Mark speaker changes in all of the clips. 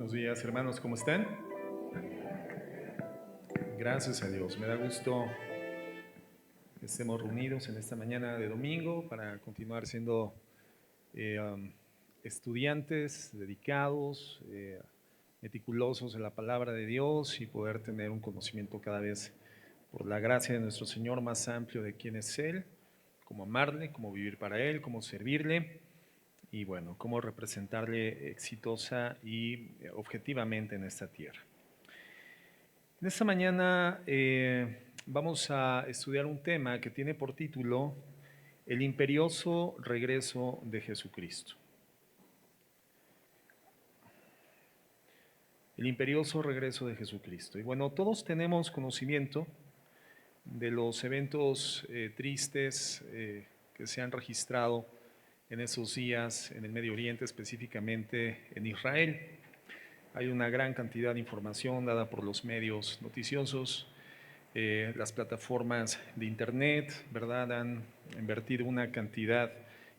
Speaker 1: Buenos días, hermanos, ¿cómo están? Gracias a Dios, me da gusto que estemos reunidos en esta mañana de domingo para continuar siendo estudiantes dedicados, meticulosos en la palabra de Dios y poder tener un conocimiento cada vez, por la gracia de nuestro Señor, más amplio de quién es Él, cómo amarle, cómo vivir para Él, cómo servirle y bueno, cómo representarle exitosa y objetivamente en esta tierra. En esta mañana vamos a estudiar un tema que tiene por título El imperioso regreso de Jesucristo. El imperioso regreso de Jesucristo. Y bueno, todos tenemos conocimiento de los eventos tristes que se han registrado en esos días en el Medio Oriente, específicamente en Israel. Hay una gran cantidad de información dada por los medios noticiosos, las plataformas de internet, ¿verdad? Han invertido una cantidad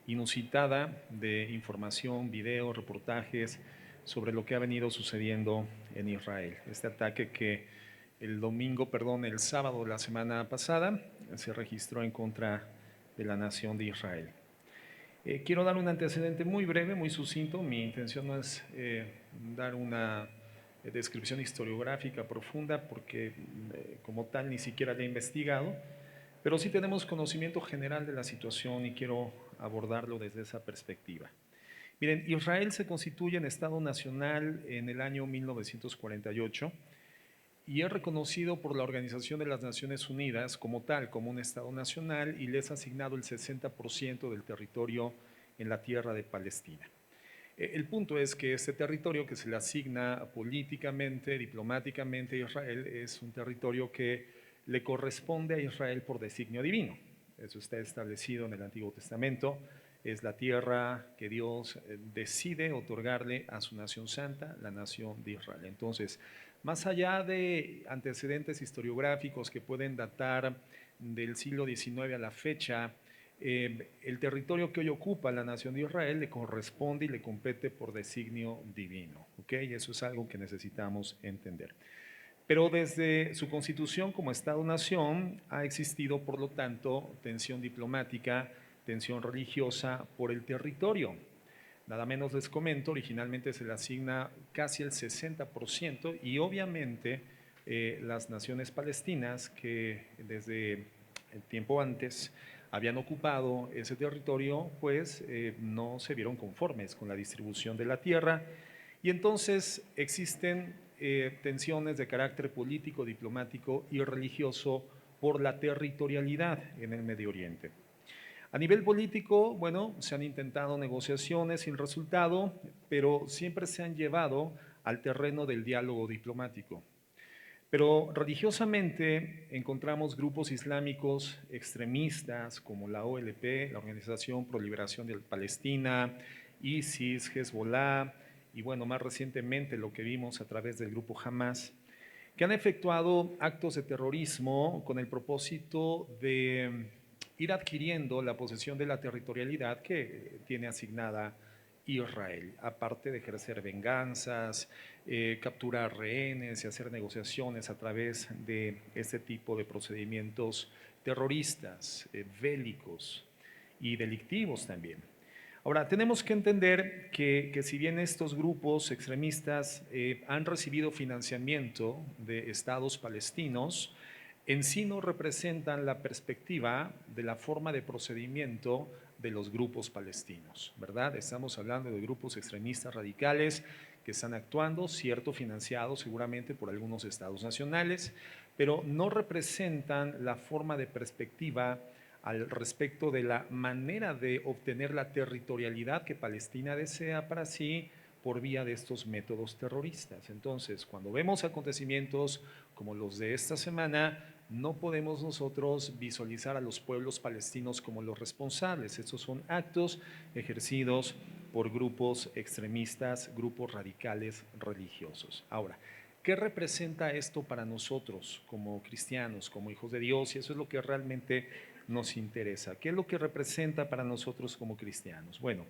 Speaker 1: inusitada de información, videos, reportajes sobre lo que ha venido sucediendo en Israel. Este ataque que el sábado de la semana pasada se registró en contra de la nación de Israel. Quiero dar un antecedente muy breve, muy sucinto. Mi intención no es dar una descripción historiográfica profunda porque como tal ni siquiera la he investigado, pero sí tenemos conocimiento general de la situación y quiero abordarlo desde esa perspectiva. Miren, Israel se constituye en Estado Nacional en el año 1948 y es reconocido por la Organización de las Naciones Unidas como tal, como un Estado nacional, y les ha asignado el 60% del territorio en la tierra de Palestina. El punto es que este territorio que se le asigna políticamente, diplomáticamente a Israel, es un territorio que le corresponde a Israel por designio divino. Eso está establecido en el Antiguo Testamento. Es la tierra que Dios decide otorgarle a su nación santa, la nación de Israel. Entonces, más allá de antecedentes historiográficos que pueden datar del siglo XIX a la fecha, el territorio que hoy ocupa la nación de Israel le corresponde y le compete por designio divino, ¿ok? Y eso es algo que necesitamos entender. Pero desde su constitución como Estado-nación ha existido, por lo tanto, tensión diplomática, tensión religiosa por el territorio. Nada menos les comento, originalmente se le asigna casi el 60% y obviamente las naciones palestinas que desde el tiempo antes habían ocupado ese territorio, pues no se vieron conformes con la distribución de la tierra y entonces existen tensiones de carácter político, diplomático y religioso por la territorialidad en el Medio Oriente. A nivel político, bueno, se han intentado negociaciones sin resultado, pero siempre se han llevado al terreno del diálogo diplomático. Pero religiosamente encontramos grupos islámicos extremistas como la OLP, la Organización Pro Liberación de Palestina, ISIS, Hezbollah y bueno, más recientemente lo que vimos a través del grupo Hamas, que han efectuado actos de terrorismo con el propósito de ir adquiriendo la posesión de la territorialidad que tiene asignada Israel, aparte de ejercer venganzas, capturar rehenes y hacer negociaciones a través de este tipo de procedimientos terroristas, bélicos y delictivos también. Ahora, tenemos que entender que si bien estos grupos extremistas han recibido financiamiento de estados palestinos, en sí no representan la perspectiva de la forma de procedimiento de los grupos palestinos, ¿verdad? Estamos hablando de grupos extremistas radicales que están actuando, cierto, financiados seguramente por algunos estados nacionales, pero no representan la forma de perspectiva al respecto de la manera de obtener la territorialidad que Palestina desea para sí por vía de estos métodos terroristas. Entonces, cuando vemos acontecimientos como los de esta semana, no podemos nosotros visualizar a los pueblos palestinos como los responsables. Estos son actos ejercidos por grupos extremistas, grupos radicales religiosos. Ahora, ¿qué representa esto para nosotros como cristianos, como hijos de Dios? Y eso es lo que realmente nos interesa. ¿Qué es lo que representa para nosotros como cristianos? Bueno,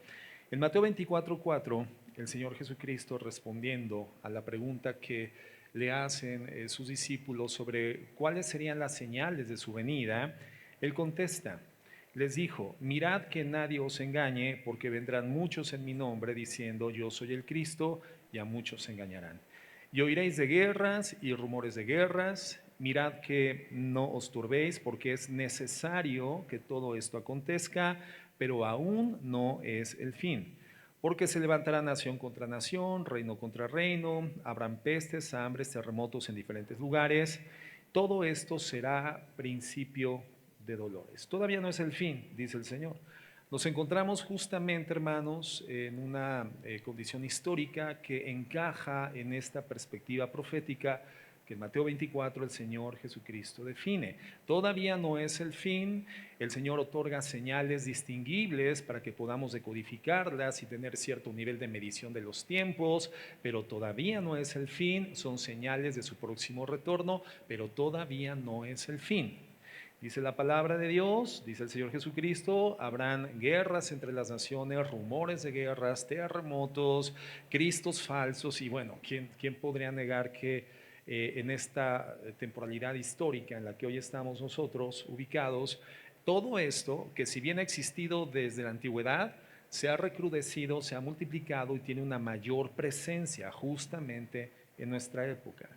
Speaker 1: en Mateo 24:4 el Señor Jesucristo, respondiendo a la pregunta que le hacen sus discípulos sobre cuáles serían las señales de su venida, Él contesta, les dijo, mirad que nadie os engañe, porque vendrán muchos en mi nombre diciendo, yo soy el Cristo, y a muchos se engañarán. Y oiréis de guerras y rumores de guerras, mirad que no os turbéis, porque es necesario que todo esto acontezca, pero aún no es el fin. Porque se levantará nación contra nación, reino contra reino, habrán pestes, hambres, terremotos en diferentes lugares. Todo esto será principio de dolores. Todavía no es el fin, dice el Señor. Nos encontramos justamente, hermanos, en una condición histórica que encaja en esta perspectiva profética que en Mateo 24 el Señor Jesucristo define. Todavía no es el fin, el Señor otorga señales distinguibles para que podamos decodificarlas y tener cierto nivel de medición de los tiempos, pero todavía no es el fin, son señales de su próximo retorno, pero todavía no es el fin. Dice la palabra de Dios, dice el Señor Jesucristo, habrán guerras entre las naciones, rumores de guerras, terremotos, cristos falsos y bueno, ¿quién podría negar que en esta temporalidad histórica en la que hoy estamos nosotros ubicados, todo esto que si bien ha existido desde la antigüedad, se ha recrudecido, se ha multiplicado y tiene una mayor presencia justamente en nuestra época?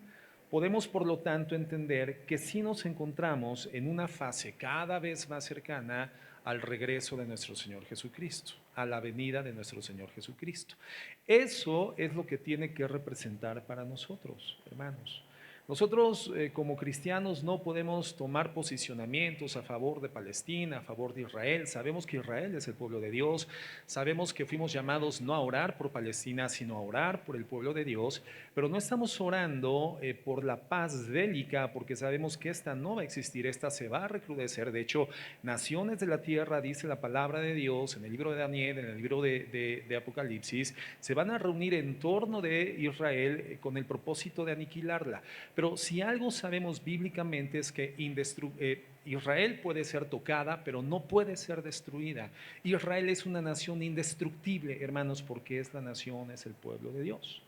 Speaker 1: Podemos, por lo tanto, entender que sí nos encontramos en una fase cada vez más cercana al regreso de nuestro Señor Jesucristo, a la venida de nuestro Señor Jesucristo. Eso es lo que tiene que representar para nosotros, hermanos. Nosotros como cristianos no podemos tomar posicionamientos a favor de Palestina, a favor de Israel. Sabemos que Israel es el pueblo de Dios, sabemos que fuimos llamados no a orar por Palestina, sino a orar por el pueblo de Dios, pero no estamos orando por la paz bélica, porque sabemos que esta no va a existir, esta se va a recrudecer. De hecho, naciones de la tierra, dice la palabra de Dios en el libro de Daniel, en el libro de Apocalipsis, se van a reunir en torno de Israel con el propósito de aniquilarla. Pero si algo sabemos bíblicamente es que Israel puede ser tocada, pero no puede ser destruida. Israel es una nación indestructible, hermanos, porque es la nación, es el pueblo de Dios.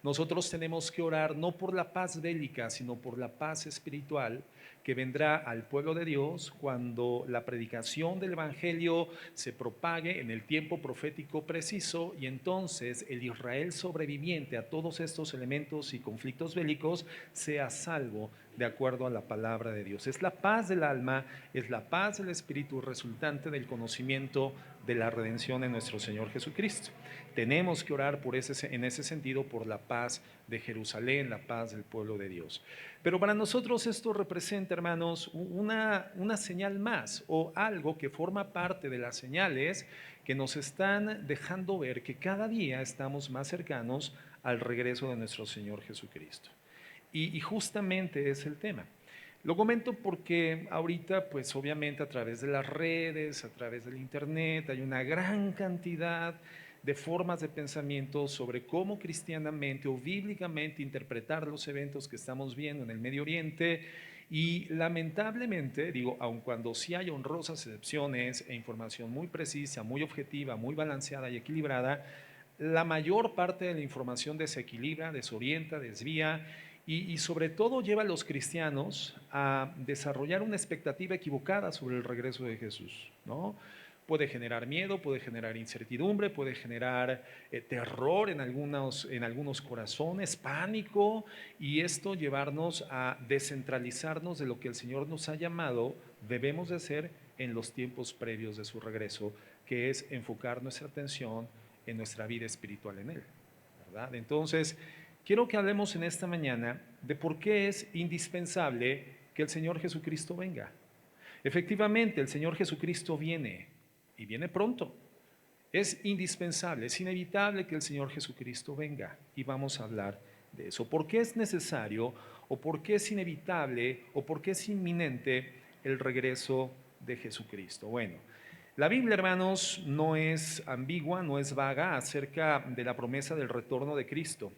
Speaker 1: Nosotros tenemos que orar no por la paz bélica, sino por la paz espiritual que vendrá al pueblo de Dios cuando la predicación del Evangelio se propague en el tiempo profético preciso, y entonces el Israel sobreviviente a todos estos elementos y conflictos bélicos sea salvo de acuerdo a la palabra de Dios. Es la paz del alma, es la paz del espíritu resultante del conocimiento de la redención en nuestro Señor Jesucristo. Tenemos que orar en ese sentido por la paz de Jerusalén, la paz del pueblo de Dios. Pero para nosotros esto representa, hermanos, una señal más, o algo que forma parte de las señales que nos están dejando ver que cada día estamos más cercanos al regreso de nuestro Señor Jesucristo. Y justamente es el tema. Lo comento porque ahorita, pues obviamente a través de las redes, a través del internet, hay una gran cantidad de formas de pensamiento sobre cómo cristianamente o bíblicamente interpretar los eventos que estamos viendo en el Medio Oriente. Y lamentablemente, digo, aun cuando sí hay honrosas excepciones e información muy precisa, muy objetiva, muy balanceada y equilibrada, la mayor parte de la información desequilibra, desorienta, desvía y sobre todo lleva a los cristianos a desarrollar una expectativa equivocada sobre el regreso de Jesús, ¿no? Puede generar miedo, puede generar incertidumbre, puede generar terror en algunos corazones, pánico, y esto llevarnos a descentralizarnos de lo que el Señor nos ha llamado debemos de hacer en los tiempos previos de su regreso, que es enfocar nuestra atención en nuestra vida espiritual en Él, ¿verdad? Entonces, quiero que hablemos en esta mañana de por qué es indispensable que el Señor Jesucristo venga. Efectivamente, el Señor Jesucristo viene y viene pronto. Es indispensable, es inevitable que el Señor Jesucristo venga y vamos a hablar de eso. ¿Por qué es necesario o por qué es inevitable o por qué es inminente el regreso de Jesucristo? Bueno, la Biblia, hermanos, no es ambigua, no es vaga acerca de la promesa del retorno de Cristo.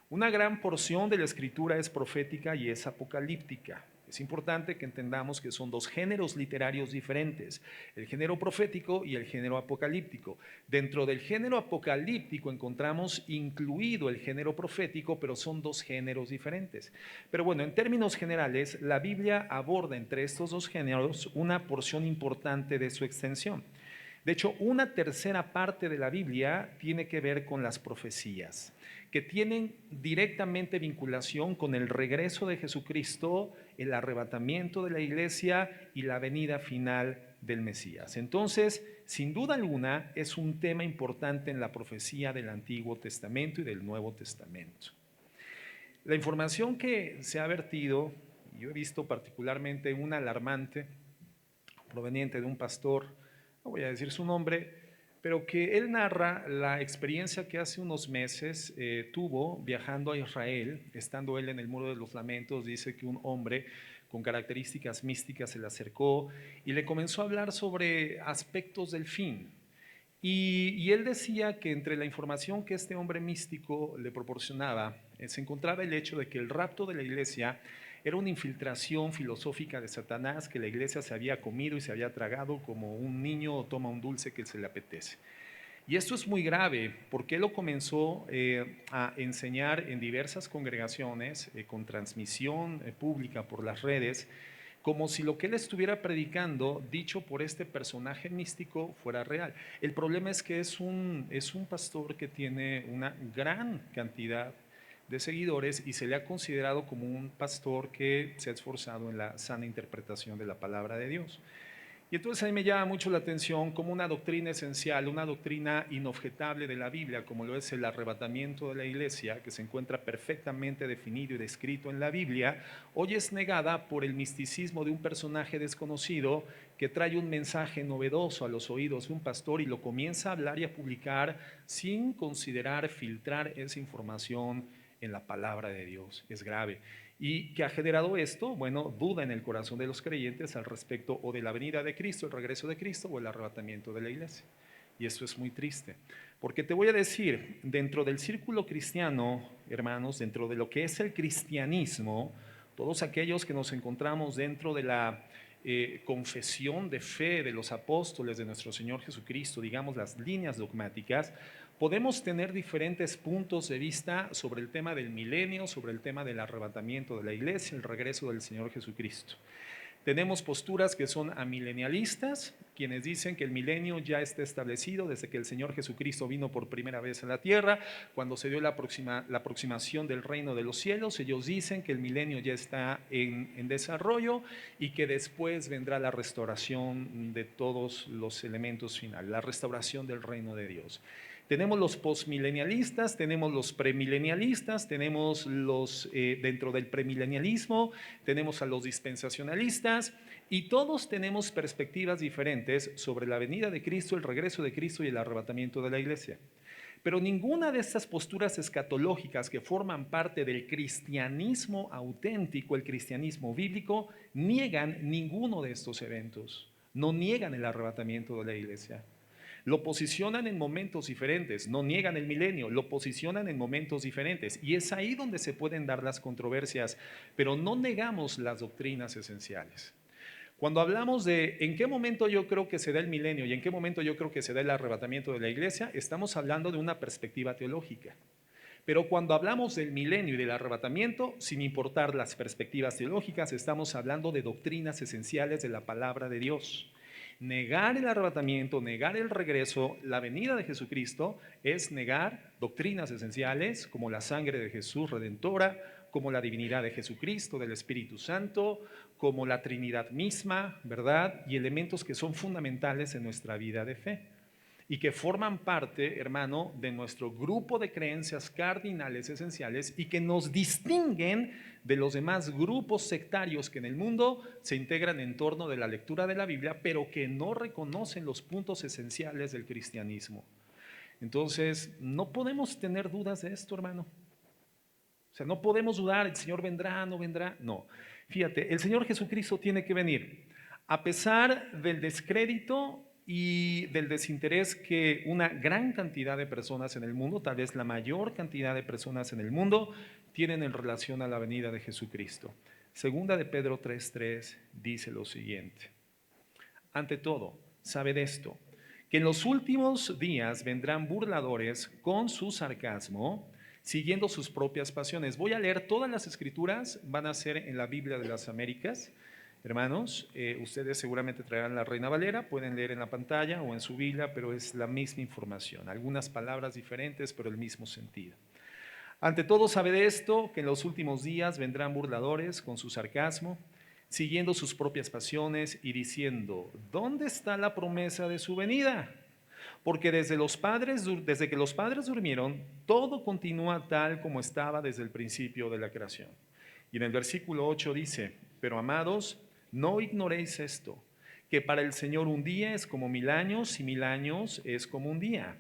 Speaker 1: Una gran porción de la Escritura es profética y es apocalíptica. Es importante que entendamos que son dos géneros literarios diferentes, el género profético y el género apocalíptico. Dentro del género apocalíptico encontramos incluido el género profético, pero son dos géneros diferentes. Pero bueno, en términos generales, la Biblia aborda entre estos dos géneros una porción importante de su extensión. De hecho, una tercera parte de la Biblia tiene que ver con las profecías, que tienen directamente vinculación con el regreso de Jesucristo, el arrebatamiento de la iglesia y la venida final del Mesías. Entonces, sin duda alguna, es un tema importante en la profecía del Antiguo Testamento y del Nuevo Testamento. La información que se ha vertido, yo he visto particularmente una alarmante, proveniente de un pastor, no voy a decir su nombre, pero que él narra la experiencia que hace unos meses tuvo viajando a Israel, estando él en el Muro de los Lamentos. Dice que un hombre con características místicas se le acercó y le comenzó a hablar sobre aspectos del fin. Y él decía que entre la información que este hombre místico le proporcionaba, se encontraba el hecho de que el rapto de la iglesia era una infiltración filosófica de Satanás, que la iglesia se había comido y se había tragado como un niño toma un dulce que se le apetece. Y esto es muy grave porque él lo comenzó a enseñar en diversas congregaciones con transmisión pública por las redes, como si lo que él estuviera predicando, dicho por este personaje místico, fuera real. El problema es que es un pastor que tiene una gran cantidad de seguidores y se le ha considerado como un pastor que se ha esforzado en la sana interpretación de la palabra de Dios. Y entonces a mí me llama mucho la atención como una doctrina esencial, una doctrina inobjetable de la Biblia, como lo es el arrebatamiento de la iglesia, que se encuentra perfectamente definido y descrito en la Biblia, hoy es negada por el misticismo de un personaje desconocido que trae un mensaje novedoso a los oídos de un pastor y lo comienza a hablar y a publicar sin considerar filtrar esa información en la palabra de Dios. Es grave. ¿Y qué ha generado esto? Bueno, duda en el corazón de los creyentes al respecto o de la venida de Cristo, el regreso de Cristo o el arrebatamiento de la iglesia. Y esto es muy triste, porque te voy a decir, dentro del círculo cristiano, hermanos, dentro de lo que es el cristianismo, todos aquellos que nos encontramos dentro de la confesión de fe de los apóstoles de nuestro Señor Jesucristo, digamos las líneas dogmáticas, podemos tener diferentes puntos de vista sobre el tema del milenio, sobre el tema del arrebatamiento de la iglesia, el regreso del Señor Jesucristo. Tenemos posturas que son amilenialistas, quienes dicen que el milenio ya está establecido desde que el Señor Jesucristo vino por primera vez a la tierra, cuando se dio la aproximación del reino de los cielos. Ellos dicen que el milenio ya está en desarrollo y que después vendrá la restauración de todos los elementos finales, la restauración del reino de Dios. Tenemos los postmilenialistas, tenemos los premilenialistas, tenemos los dentro del premilenialismo, tenemos a los dispensacionalistas y todos tenemos perspectivas diferentes sobre la venida de Cristo, el regreso de Cristo y el arrebatamiento de la iglesia. Pero ninguna de estas posturas escatológicas que forman parte del cristianismo auténtico, el cristianismo bíblico, niegan ninguno de estos eventos, no niegan el arrebatamiento de la iglesia. Lo posicionan en momentos diferentes, no niegan el milenio, lo posicionan en momentos diferentes. Y es ahí donde se pueden dar las controversias, pero no negamos las doctrinas esenciales. Cuando hablamos de en qué momento yo creo que se da el milenio y en qué momento yo creo que se da el arrebatamiento de la iglesia, estamos hablando de una perspectiva teológica. Pero cuando hablamos del milenio y del arrebatamiento, sin importar las perspectivas teológicas, estamos hablando de doctrinas esenciales de la palabra de Dios. Negar el arrebatamiento, negar el regreso, la venida de Jesucristo, es negar doctrinas esenciales como la sangre de Jesús redentora, como la divinidad de Jesucristo, del Espíritu Santo, como la Trinidad misma, ¿verdad? Y elementos que son fundamentales en nuestra vida de fe y que forman parte, hermano, de nuestro grupo de creencias cardinales esenciales y que nos distinguen de los demás grupos sectarios que en el mundo se integran en torno de la lectura de la Biblia, pero que no reconocen los puntos esenciales del cristianismo. Entonces, no podemos tener dudas de esto, hermano. O sea, no podemos dudar, el Señor vendrá, no vendrá. No, fíjate, el Señor Jesucristo tiene que venir. A pesar del descrédito y del desinterés que una gran cantidad de personas en el mundo, tal vez la mayor cantidad de personas en el mundo, tienen en relación a la venida de Jesucristo. Segunda de Pedro 3:3 dice lo siguiente: ante todo, sabed esto, que en los últimos días vendrán burladores con su sarcasmo, siguiendo sus propias pasiones. Voy a leer todas las escrituras, van a ser en la Biblia de las Américas. Hermanos, ustedes seguramente traerán la Reina Valera, pueden leer en la pantalla o en su Biblia, pero es la misma información, algunas palabras diferentes, pero el mismo sentido. Ante todo, sabed esto, que en los últimos días vendrán burladores con su sarcasmo, siguiendo sus propias pasiones y diciendo: ¿dónde está la promesa de su venida? Porque desde que los padres durmieron, todo continúa tal como estaba desde el principio de la creación. Y en el versículo 8 dice: pero amados, no ignoréis esto, que para el Señor un día es como 1000 años y 1000 años es como un día.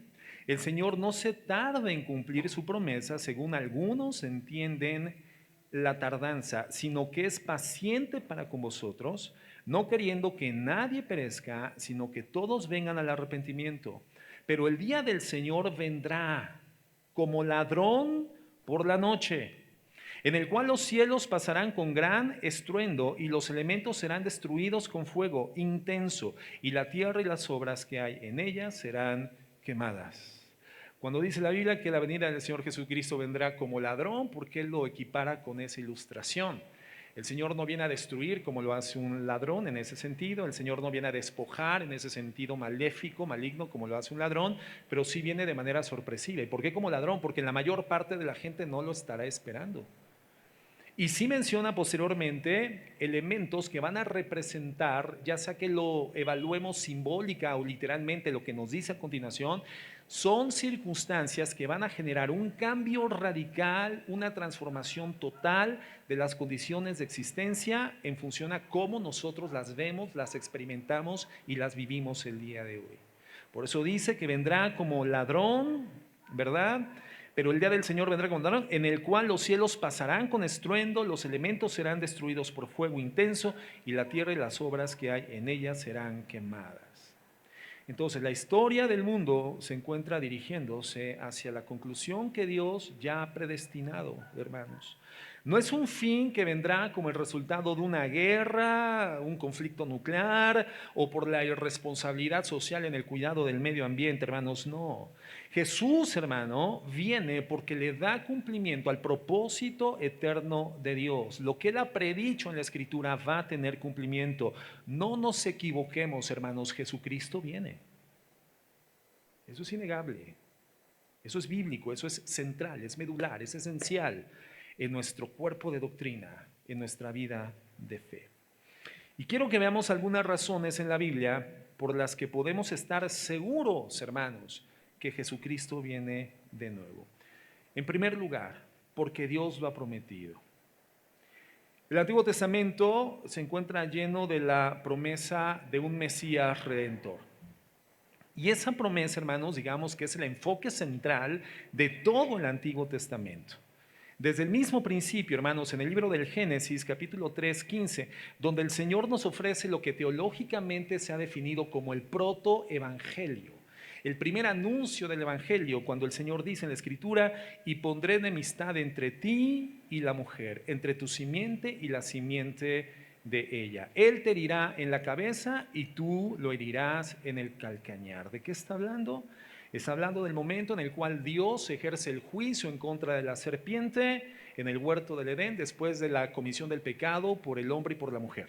Speaker 1: El Señor no se tarda en cumplir su promesa, según algunos entienden la tardanza, sino que es paciente para con vosotros, no queriendo que nadie perezca, sino que todos vengan al arrepentimiento. Pero el día del Señor vendrá como ladrón por la noche, en el cual los cielos pasarán con gran estruendo y los elementos serán destruidos con fuego intenso, y la tierra y las obras que hay en ella serán quemadas. Cuando dice la Biblia que la venida del Señor Jesucristo vendrá como ladrón, porque Él lo equipara con esa ilustración. El Señor no viene a destruir como lo hace un ladrón en ese sentido. El Señor no viene a despojar en ese sentido maléfico, maligno, como lo hace un ladrón, pero sí viene de manera sorpresiva. ¿Y por qué como ladrón? Porque la mayor parte de la gente no lo estará esperando. Y sí menciona posteriormente elementos que van a representar, ya sea que lo evaluemos simbólica o literalmente, lo que nos dice a continuación, son circunstancias que van a generar un cambio radical, una transformación total de las condiciones de existencia en función a cómo nosotros las vemos, las experimentamos y las vivimos el día de hoy. Por eso dice que vendrá como ladrón, ¿verdad? Pero el día del Señor vendrá como ladrón, en el cual los cielos pasarán con estruendo, los elementos serán destruidos por fuego intenso, y la tierra y las obras que hay en ella serán quemadas. Entonces, la historia del mundo se encuentra dirigiéndose hacia la conclusión que Dios ya ha predestinado, hermanos. No es un fin que vendrá como el resultado de una guerra, un conflicto nuclear o por la irresponsabilidad social en el cuidado del medio ambiente, hermanos, no. Jesús, hermano, viene porque le da cumplimiento al propósito eterno de Dios. Lo que Él ha predicho en la Escritura va a tener cumplimiento. No nos equivoquemos, hermanos, Jesucristo viene. Eso es innegable. Eso es bíblico, eso es central, es medular, es esencial en nuestro cuerpo de doctrina, en nuestra vida de fe. Y quiero que veamos algunas razones en la Biblia por las que podemos estar seguros, hermanos, que Jesucristo viene de nuevo. En primer lugar, porque Dios lo ha prometido. El Antiguo Testamento se encuentra lleno de la promesa de un Mesías redentor. Y esa promesa, hermanos, digamos que es el enfoque central de todo el Antiguo Testamento. Desde el mismo principio, hermanos, en el libro del Génesis, capítulo 3:15, donde el Señor nos ofrece lo que teológicamente se ha definido como el protoevangelio. El primer anuncio del evangelio, cuando el Señor dice en la Escritura: y pondré enemistad entre ti y la mujer, entre tu simiente y la simiente de ella. Él te herirá en la cabeza y tú lo herirás en el calcañar. ¿De qué está hablando? Está hablando del momento en el cual Dios ejerce el juicio en contra de la serpiente en el huerto del Edén después de la comisión del pecado por el hombre y por la mujer.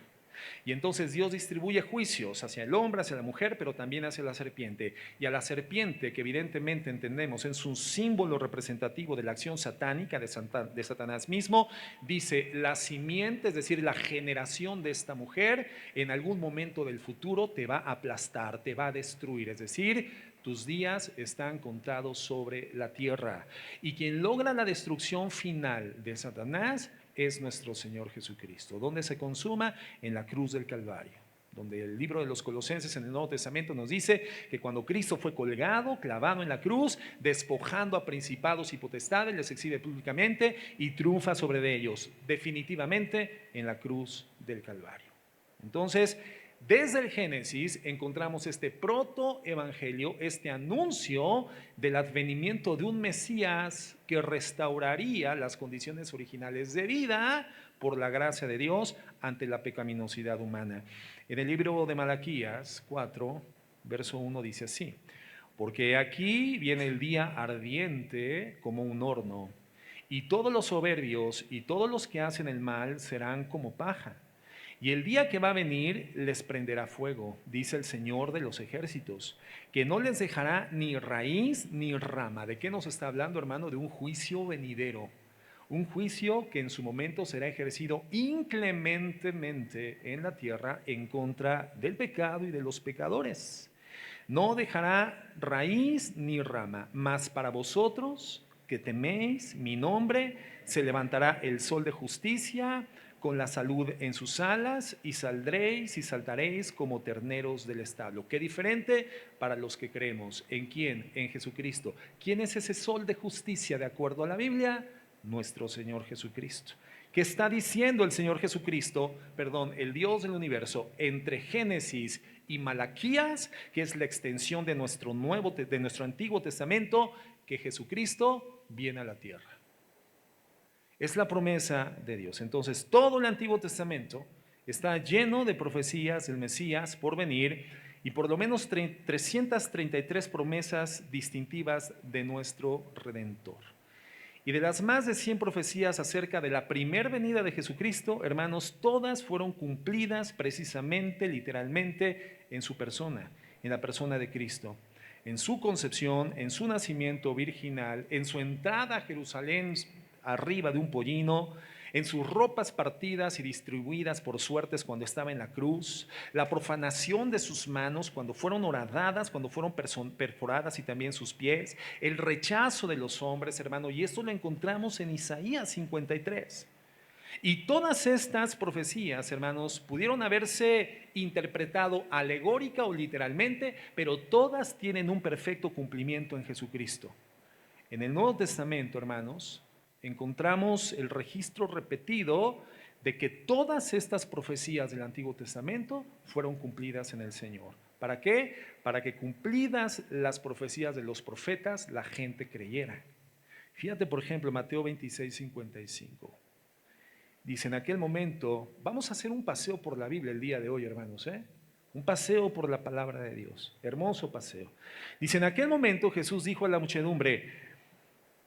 Speaker 1: Y entonces Dios distribuye juicios hacia el hombre, hacia la mujer, pero también hacia la serpiente. Y a la serpiente, que evidentemente entendemos es un símbolo representativo de la acción satánica de Satanás mismo, dice: la simiente, es decir, la generación de esta mujer, en algún momento del futuro te va a aplastar, te va a destruir. Es decir, tus días están contados sobre la tierra. Y quien logra la destrucción final de Satanás es nuestro Señor Jesucristo. ¿Dónde se consuma? En la cruz del Calvario, donde el libro de los Colosenses en el Nuevo Testamento nos dice que cuando Cristo fue colgado, clavado en la cruz, despojando a principados y potestades, les exhibe públicamente y triunfa sobre ellos, definitivamente en la cruz del Calvario. Entonces, Desde el Génesis encontramos este protoevangelio, este anuncio del advenimiento de un Mesías que restauraría las condiciones originales de vida por la gracia de Dios ante la pecaminosidad humana. En el libro de Malaquías 4, verso 1 dice así: porque aquí viene el día ardiente como un horno, y todos los soberbios y todos los que hacen el mal serán como paja. Y el día que va a venir les prenderá fuego, dice el Señor de los ejércitos, que no les dejará ni raíz ni rama. ¿De qué nos está hablando, hermano? De un juicio venidero. Un juicio que en su momento será ejercido inclementemente en la tierra en contra del pecado y de los pecadores. No dejará raíz ni rama, mas para vosotros que teméis mi nombre, se levantará el sol de justicia con la salud en sus alas, y saldréis y saltaréis como terneros del establo. Qué diferente para los que creemos. ¿En quién? En Jesucristo. ¿Quién es ese sol de justicia de acuerdo a la Biblia? Nuestro Señor Jesucristo. ¿Qué está diciendo el Señor Jesucristo, el Dios del universo, entre Génesis y Malaquías, que es la extensión de nuestro Antiguo Testamento? Que Jesucristo viene a la tierra. Es la promesa de Dios. Entonces, todo el Antiguo Testamento está lleno de profecías del Mesías por venir, y por lo menos 333 promesas distintivas de nuestro Redentor. Y de las más de 100 profecías acerca de la primer venida de Jesucristo, hermanos, todas fueron cumplidas precisamente, literalmente, en su persona, en la persona de Cristo. En su concepción, en su nacimiento virginal, en su entrada a Jerusalén arriba de un pollino, en sus ropas partidas y distribuidas por suertes cuando estaba en la cruz, la profanación de sus manos cuando fueron horadadas, cuando fueron perforadas, y también sus pies, el rechazo de los hombres, hermano, y esto lo encontramos en Isaías 53. Y todas estas profecías, hermanos, pudieron haberse interpretado alegórica o literalmente, pero todas tienen un perfecto cumplimiento en Jesucristo. En el Nuevo Testamento, hermanos, encontramos el registro repetido de que todas estas profecías del Antiguo Testamento fueron cumplidas en el Señor. ¿Para qué? Para que, cumplidas las profecías de los profetas, la gente creyera. Fíjate, por ejemplo, Mateo 26, 55. Dice: en aquel momento, vamos a hacer un paseo por la Biblia el día de hoy, hermanos, un paseo por la palabra de Dios, hermoso paseo. Dice: en aquel momento Jesús dijo a la muchedumbre: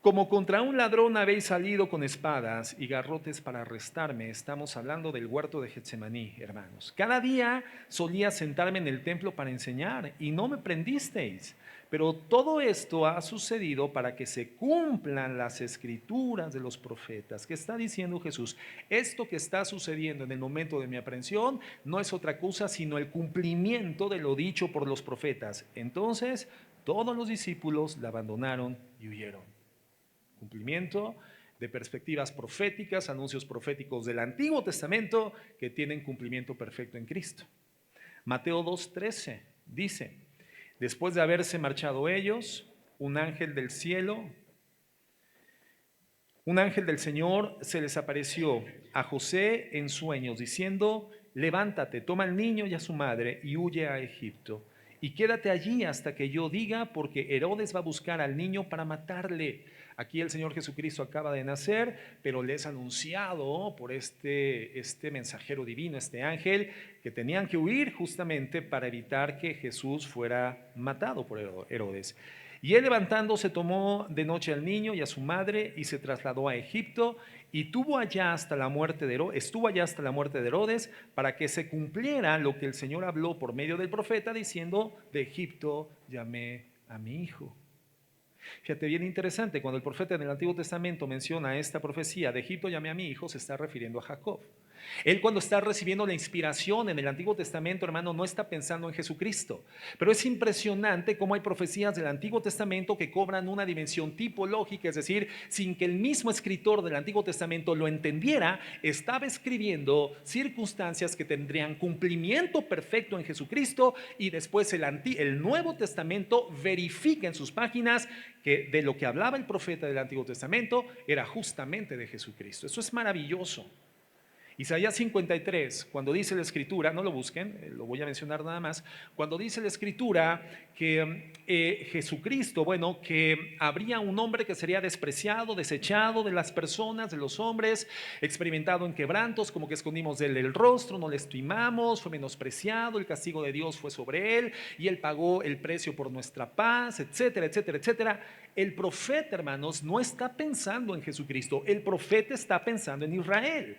Speaker 1: como contra un ladrón habéis salido con espadas y garrotes para arrestarme. Estamos hablando del huerto de Getsemaní, hermanos. Cada día solía sentarme en el templo para enseñar y no me prendisteis. Pero todo esto ha sucedido para que se cumplan las escrituras de los profetas. ¿Qué está diciendo Jesús? Esto que está sucediendo en el momento de mi aprehensión no es otra cosa sino el cumplimiento de lo dicho por los profetas. Entonces todos los discípulos la abandonaron y huyeron. Cumplimiento de perspectivas proféticas, anuncios proféticos del Antiguo Testamento que tienen cumplimiento perfecto en Cristo. Mateo 2:13 dice: después de haberse marchado ellos, un ángel del Señor se les apareció a José en sueños, diciendo: levántate, toma al niño y a su madre y huye a Egipto, y quédate allí hasta que yo diga, porque Herodes va a buscar al niño para matarle. Aquí el Señor Jesucristo acaba de nacer, pero les ha anunciado por este mensajero divino, este ángel, que tenían que huir justamente para evitar que Jesús fuera matado por Herodes. Y él, levantándose, tomó de noche al niño y a su madre y se trasladó a Egipto, y estuvo allá hasta la muerte de Herodes, para que se cumpliera lo que el Señor habló por medio del profeta, diciendo: de Egipto llamé a mi hijo. Fíjate, bien interesante, cuando el profeta en el Antiguo Testamento menciona esta profecía: de Egipto llamé a mi hijo, se está refiriendo a Jacob. Él, cuando está recibiendo la inspiración en el Antiguo Testamento, hermano, no está pensando en Jesucristo. Pero es impresionante cómo hay profecías del Antiguo Testamento que cobran una dimensión tipológica, es decir, sin que el mismo escritor del Antiguo Testamento lo entendiera, estaba escribiendo circunstancias que tendrían cumplimiento perfecto en Jesucristo, y después el Nuevo Testamento verifica en sus páginas que de lo que hablaba el profeta del Antiguo Testamento era justamente de Jesucristo. Eso es maravilloso. Isaías 53, cuando dice la Escritura, no lo busquen, lo voy a mencionar nada más, cuando dice la Escritura que Jesucristo, bueno, que habría un hombre que sería despreciado, desechado de las personas, de los hombres, experimentado en quebrantos, como que escondimos de él el rostro, no le estimamos, fue menospreciado, el castigo de Dios fue sobre él y él pagó el precio por nuestra paz, etcétera, etcétera, etcétera. El profeta, hermanos, no está pensando en Jesucristo, el profeta está pensando en Israel.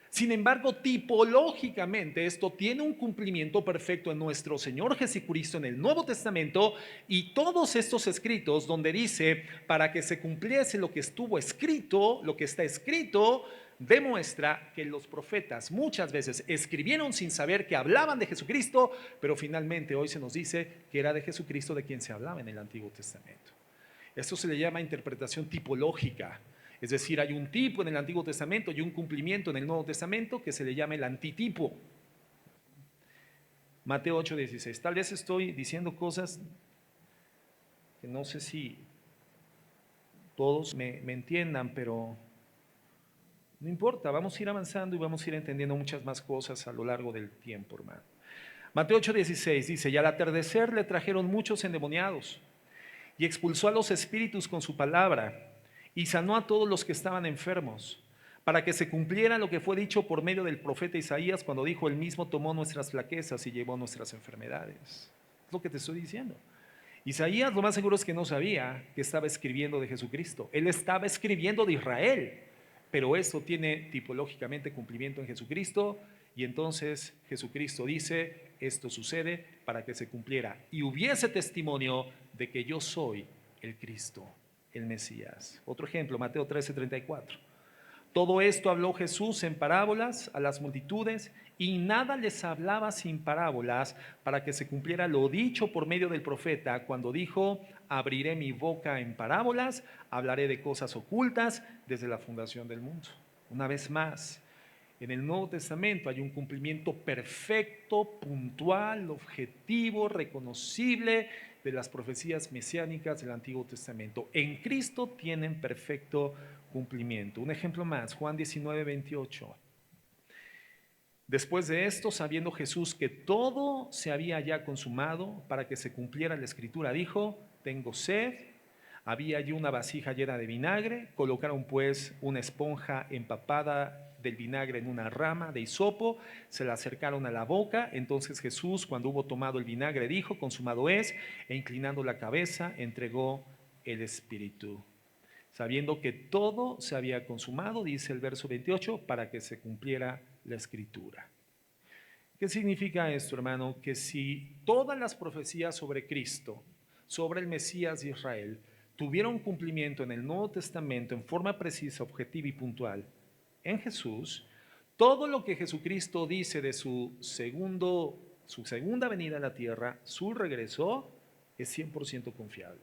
Speaker 1: Sin embargo, tipológicamente esto tiene un cumplimiento perfecto en nuestro Señor Jesucristo en el Nuevo Testamento, y todos estos escritos donde dice para que se cumpliese lo que estuvo escrito, lo que está escrito, demuestra que los profetas muchas veces escribieron sin saber que hablaban de Jesucristo, pero finalmente hoy se nos dice que era de Jesucristo de quien se hablaba en el Antiguo Testamento. Esto se le llama interpretación tipológica. Es decir, hay un tipo en el Antiguo Testamento y un cumplimiento en el Nuevo Testamento que se le llama el antitipo. Mateo 8:16. Tal vez estoy diciendo cosas que no sé si todos me entiendan, pero no importa, vamos a ir avanzando y vamos a ir entendiendo muchas más cosas a lo largo del tiempo, hermano. Mateo 8:16 dice, y al atardecer le trajeron muchos endemoniados, y expulsó a los espíritus con su palabra, y sanó a todos los que estaban enfermos, para que se cumpliera lo que fue dicho por medio del profeta Isaías, cuando dijo, él mismo tomó nuestras flaquezas y llevó nuestras enfermedades. Es lo que te estoy diciendo. Isaías lo más seguro es que no sabía que estaba escribiendo de Jesucristo. Él estaba escribiendo de Israel, pero eso tiene tipológicamente cumplimiento en Jesucristo, y entonces Jesucristo dice, esto sucede para que se cumpliera y hubiese testimonio de que yo soy el Cristo, el Mesías. Otro ejemplo, Mateo 13:34. Todo esto habló Jesús en parábolas a las multitudes, y nada les hablaba sin parábolas, para que se cumpliera lo dicho por medio del profeta, cuando dijo, abriré mi boca en parábolas, hablaré de cosas ocultas desde la fundación del mundo. Una vez más, en el Nuevo Testamento hay un cumplimiento perfecto, puntual, objetivo, reconocible de las profecías mesiánicas del Antiguo Testamento. En Cristo tienen perfecto cumplimiento. Un ejemplo más, Juan 19:28. Después de esto, sabiendo Jesús que todo se había ya consumado para que se cumpliera la escritura, dijo, tengo sed. Había allí una vasija llena de vinagre, colocaron pues una esponja empapada del vinagre en una rama de hisopo, se la acercaron a la boca. Entonces Jesús, cuando hubo tomado el vinagre, dijo, consumado es, e inclinando la cabeza, entregó el espíritu. Sabiendo que todo se había consumado, dice el verso 28, para que se cumpliera la escritura. ¿Qué significa esto, hermano? Que si todas las profecías sobre Cristo, sobre el Mesías de Israel, tuvieron cumplimiento en el Nuevo Testamento en forma precisa, objetiva y puntual en Jesús, todo lo que Jesucristo dice de su segunda venida a la tierra, su regreso, es 100% confiable.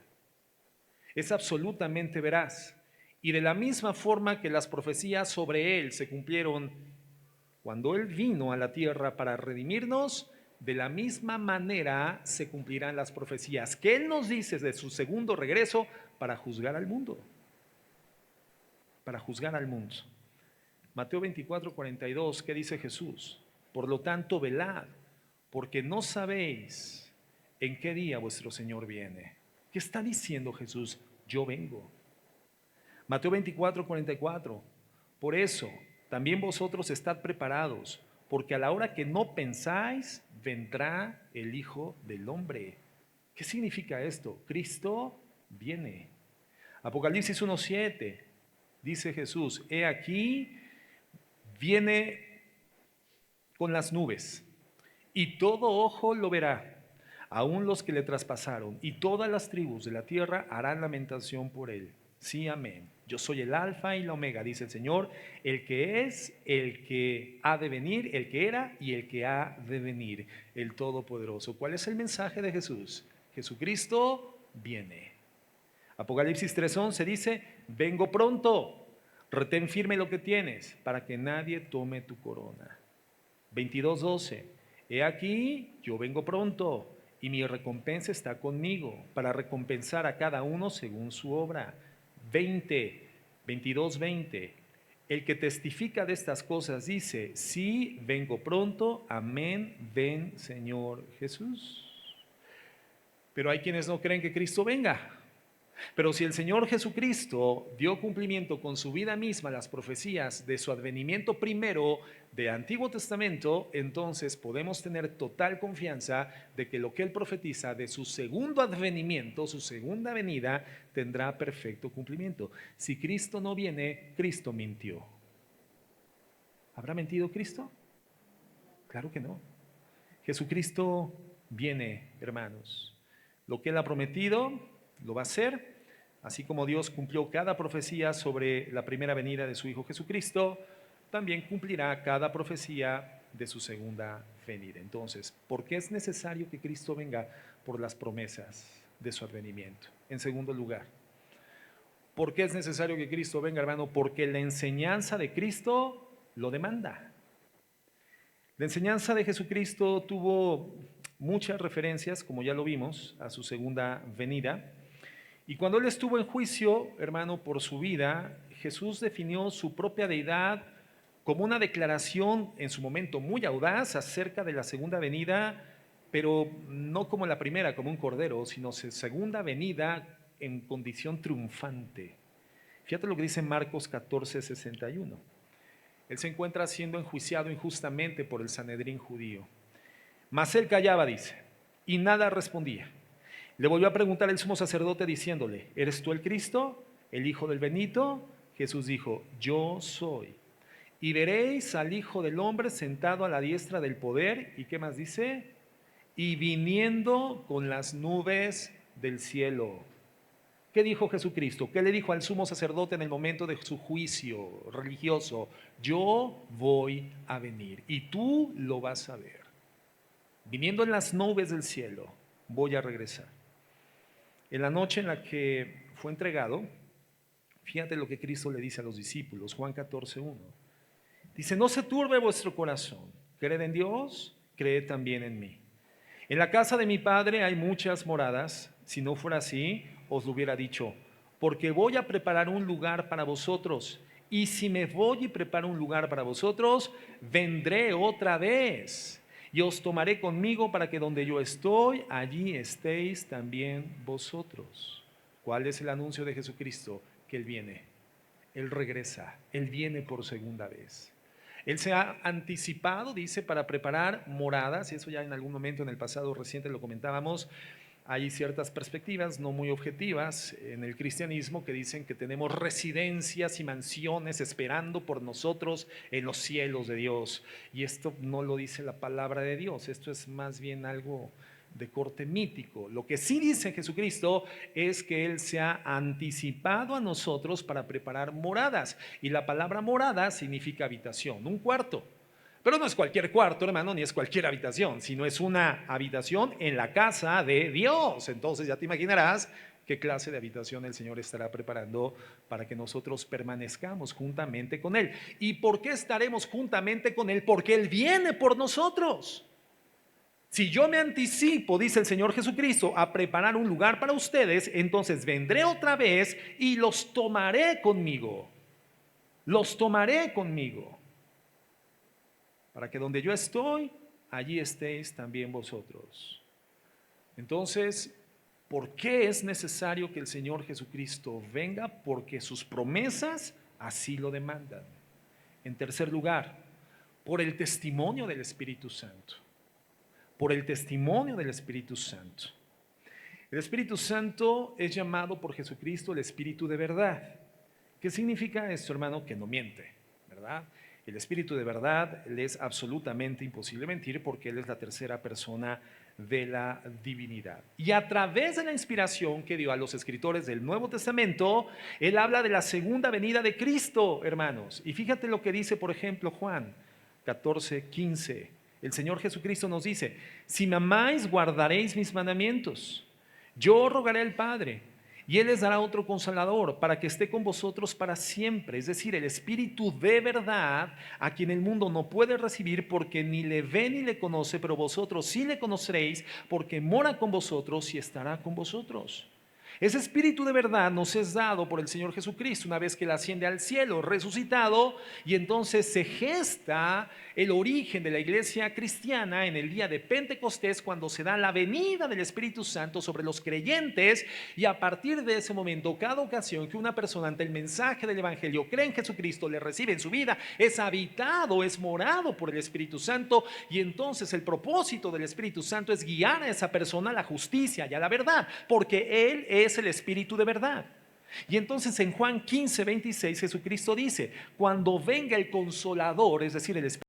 Speaker 1: Es absolutamente veraz. Y de la misma forma que las profecías sobre él se cumplieron cuando él vino a la tierra para redimirnos, de la misma manera se cumplirán las profecías que él nos dice de su segundo regreso para juzgar al mundo. Para juzgar al mundo. Mateo 24:42, ¿qué dice Jesús? Por lo tanto, velad, porque no sabéis en qué día vuestro Señor viene. ¿Qué está diciendo Jesús? Yo vengo. Mateo 24:44, por eso también vosotros estad preparados, porque a la hora que no pensáis, vendrá el Hijo del Hombre. ¿Qué significa esto? Cristo viene. Apocalipsis 1:7, dice Jesús, he aquí, viene con las nubes, y todo ojo lo verá, aun los que le traspasaron, y todas las tribus de la tierra harán lamentación por él. Sí, amén. Yo soy el alfa y la omega, dice el Señor, el que es, el que ha de venir, el que era y el que ha de venir, el Todopoderoso. ¿Cuál es el mensaje de Jesús? Jesucristo viene. Apocalipsis 3:11 dice, vengo pronto, retén firme lo que tienes, para que nadie tome tu corona. 22:12, he aquí, yo vengo pronto, y mi recompensa está conmigo, para recompensar a cada uno según su obra. 22:20, El que testifica de estas cosas dice, sí, vengo pronto, amén, ven Señor Jesús. Pero hay quienes no creen que Cristo venga. Pero si el Señor Jesucristo dio cumplimiento con su vida misma a las profecías de su advenimiento primero del Antiguo Testamento, entonces podemos tener total confianza de que lo que Él profetiza de su segundo advenimiento, su segunda venida, tendrá perfecto cumplimiento. Si Cristo no viene, Cristo mintió. ¿Habrá mentido Cristo? Claro que no. Jesucristo viene, hermanos. Lo que Él ha prometido, lo va a hacer. Así como Dios cumplió cada profecía sobre la primera venida de su Hijo Jesucristo, también cumplirá cada profecía de su segunda venida. Entonces, ¿por qué es necesario que Cristo venga? Por las promesas de su advenimiento. En segundo lugar, ¿por qué es necesario que Cristo venga, hermano? Porque la enseñanza de Cristo lo demanda. La enseñanza de Jesucristo tuvo muchas referencias, como ya lo vimos, a su segunda venida. Y cuando Él estuvo en juicio, hermano, por su vida, Jesús definió su propia deidad como una declaración en su momento muy audaz acerca de la segunda venida, pero no como la primera, como un cordero, sino segunda venida en condición triunfante. Fíjate lo que dice Marcos 14:61. Él se encuentra siendo enjuiciado injustamente por el Sanedrín judío. Mas él callaba, dice, y nada respondía. Le volvió a preguntar el sumo sacerdote diciéndole, ¿eres tú el Cristo, el Hijo del Benito? Jesús dijo, yo soy. Y veréis al Hijo del Hombre sentado a la diestra del poder. ¿Y qué más dice? Y viniendo con las nubes del cielo. ¿Qué dijo Jesucristo? ¿Qué le dijo al sumo sacerdote en el momento de su juicio religioso? Yo voy a venir y tú lo vas a ver. Viniendo en las nubes del cielo, voy a regresar. En la noche en la que fue entregado, fíjate lo que Cristo le dice a los discípulos, Juan 14:1. Dice, no se turbe vuestro corazón, creed en Dios, creed también en mí. En la casa de mi Padre hay muchas moradas, si no fuera así, os lo hubiera dicho, porque voy a preparar un lugar para vosotros, y si me voy y preparo un lugar para vosotros, vendré otra vez y os tomaré conmigo para que donde yo estoy, allí estéis también vosotros. ¿Cuál es el anuncio de Jesucristo? Que Él viene, Él regresa, Él viene por segunda vez. Él se ha anticipado, dice, para preparar moradas, y eso ya en algún momento en el pasado reciente lo comentábamos. Hay ciertas perspectivas no muy objetivas en el cristianismo que dicen que tenemos residencias y mansiones esperando por nosotros en los cielos de Dios. Y esto no lo dice la palabra de Dios, esto es más bien algo de corte mítico. Lo que sí dice Jesucristo es que Él se ha anticipado a nosotros para preparar moradas. Y la palabra morada significa habitación, un cuarto. Pero no es cualquier cuarto, hermano, ni es cualquier habitación, sino es una habitación en la casa de Dios. Entonces ya te imaginarás qué clase de habitación el Señor estará preparando para que nosotros permanezcamos juntamente con Él. ¿Y por qué estaremos juntamente con Él? Porque Él viene por nosotros. Si yo me anticipo, dice el Señor Jesucristo, a preparar un lugar para ustedes, entonces vendré otra vez y los tomaré conmigo. Los tomaré conmigo. Para que donde yo estoy, allí estéis también vosotros. Entonces, ¿por qué es necesario que el Señor Jesucristo venga? Porque sus promesas así lo demandan. En tercer lugar, por el testimonio del Espíritu Santo. Por el testimonio del Espíritu Santo. El Espíritu Santo es llamado por Jesucristo el Espíritu de verdad. ¿Qué significa esto, hermano? Que no miente, ¿verdad? El Espíritu de verdad le es absolutamente imposible mentir porque Él es la tercera persona de la divinidad. Y a través de la inspiración que dio a los escritores del Nuevo Testamento, Él habla de la segunda venida de Cristo, hermanos. Y fíjate lo que dice, por ejemplo, Juan 14:15. El Señor Jesucristo nos dice, si me amáis, guardaréis mis mandamientos. Yo rogaré al Padre y Él les dará otro consolador para que esté con vosotros para siempre. Es decir, el Espíritu de verdad, a quien el mundo no puede recibir porque ni le ve ni le conoce, pero vosotros sí le conoceréis porque mora con vosotros y estará con vosotros. Ese espíritu de verdad nos es dado por el Señor Jesucristo una vez que Él asciende al cielo, resucitado, y entonces se gesta el origen de la iglesia cristiana en el día de Pentecostés, cuando se da la venida del Espíritu Santo sobre los creyentes, y a partir de ese momento, cada ocasión que una persona ante el mensaje del Evangelio cree en Jesucristo, le recibe en su vida, es habitado, es morado por el Espíritu Santo, y entonces el propósito del Espíritu Santo es guiar a esa persona a la justicia y a la verdad, porque Él es el Espíritu de verdad. Y entonces en Juan 15:26 Jesucristo dice, cuando venga el Consolador, es decir, el Espíritu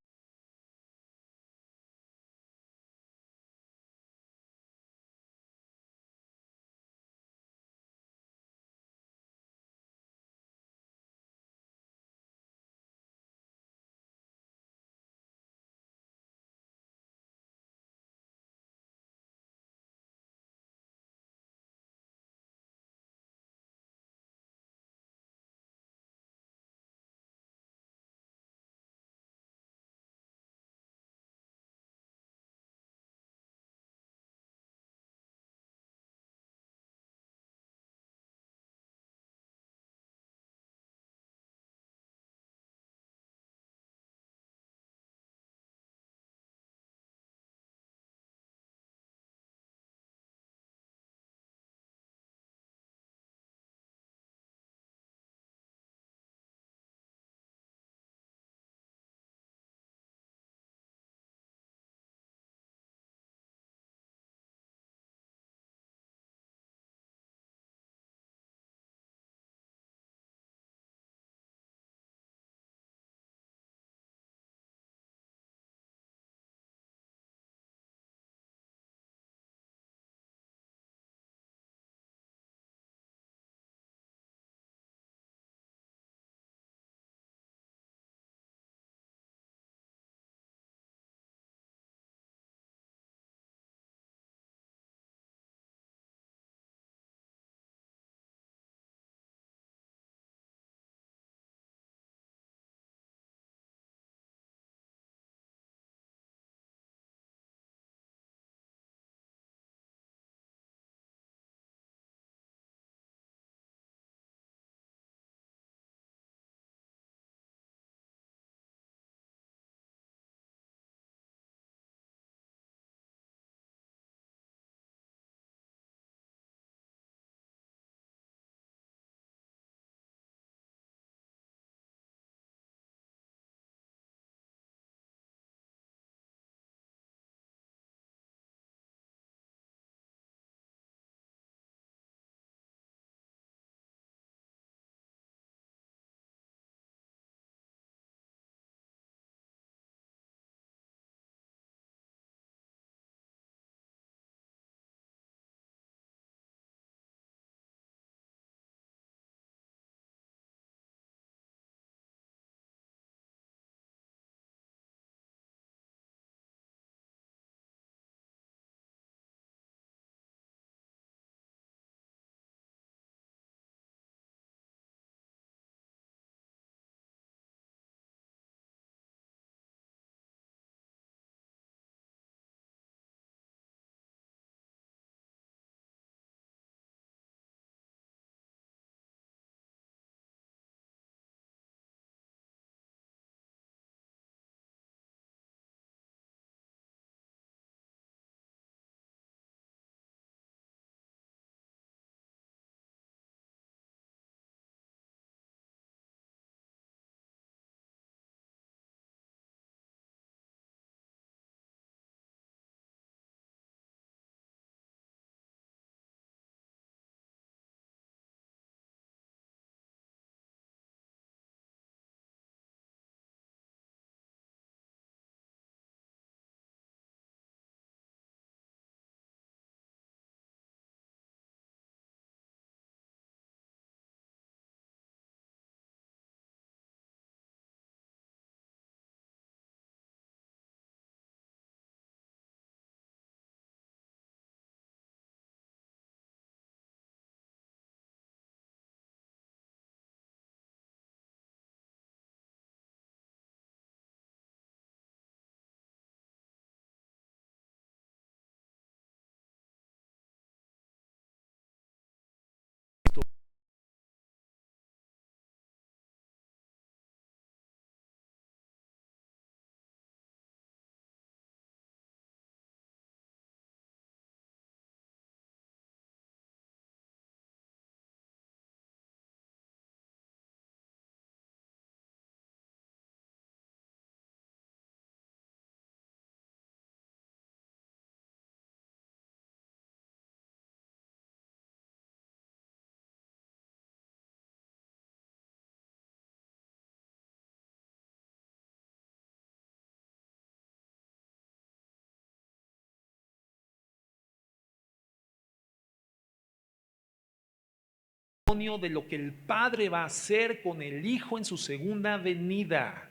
Speaker 1: de lo que el Padre va a hacer con el Hijo en su segunda venida.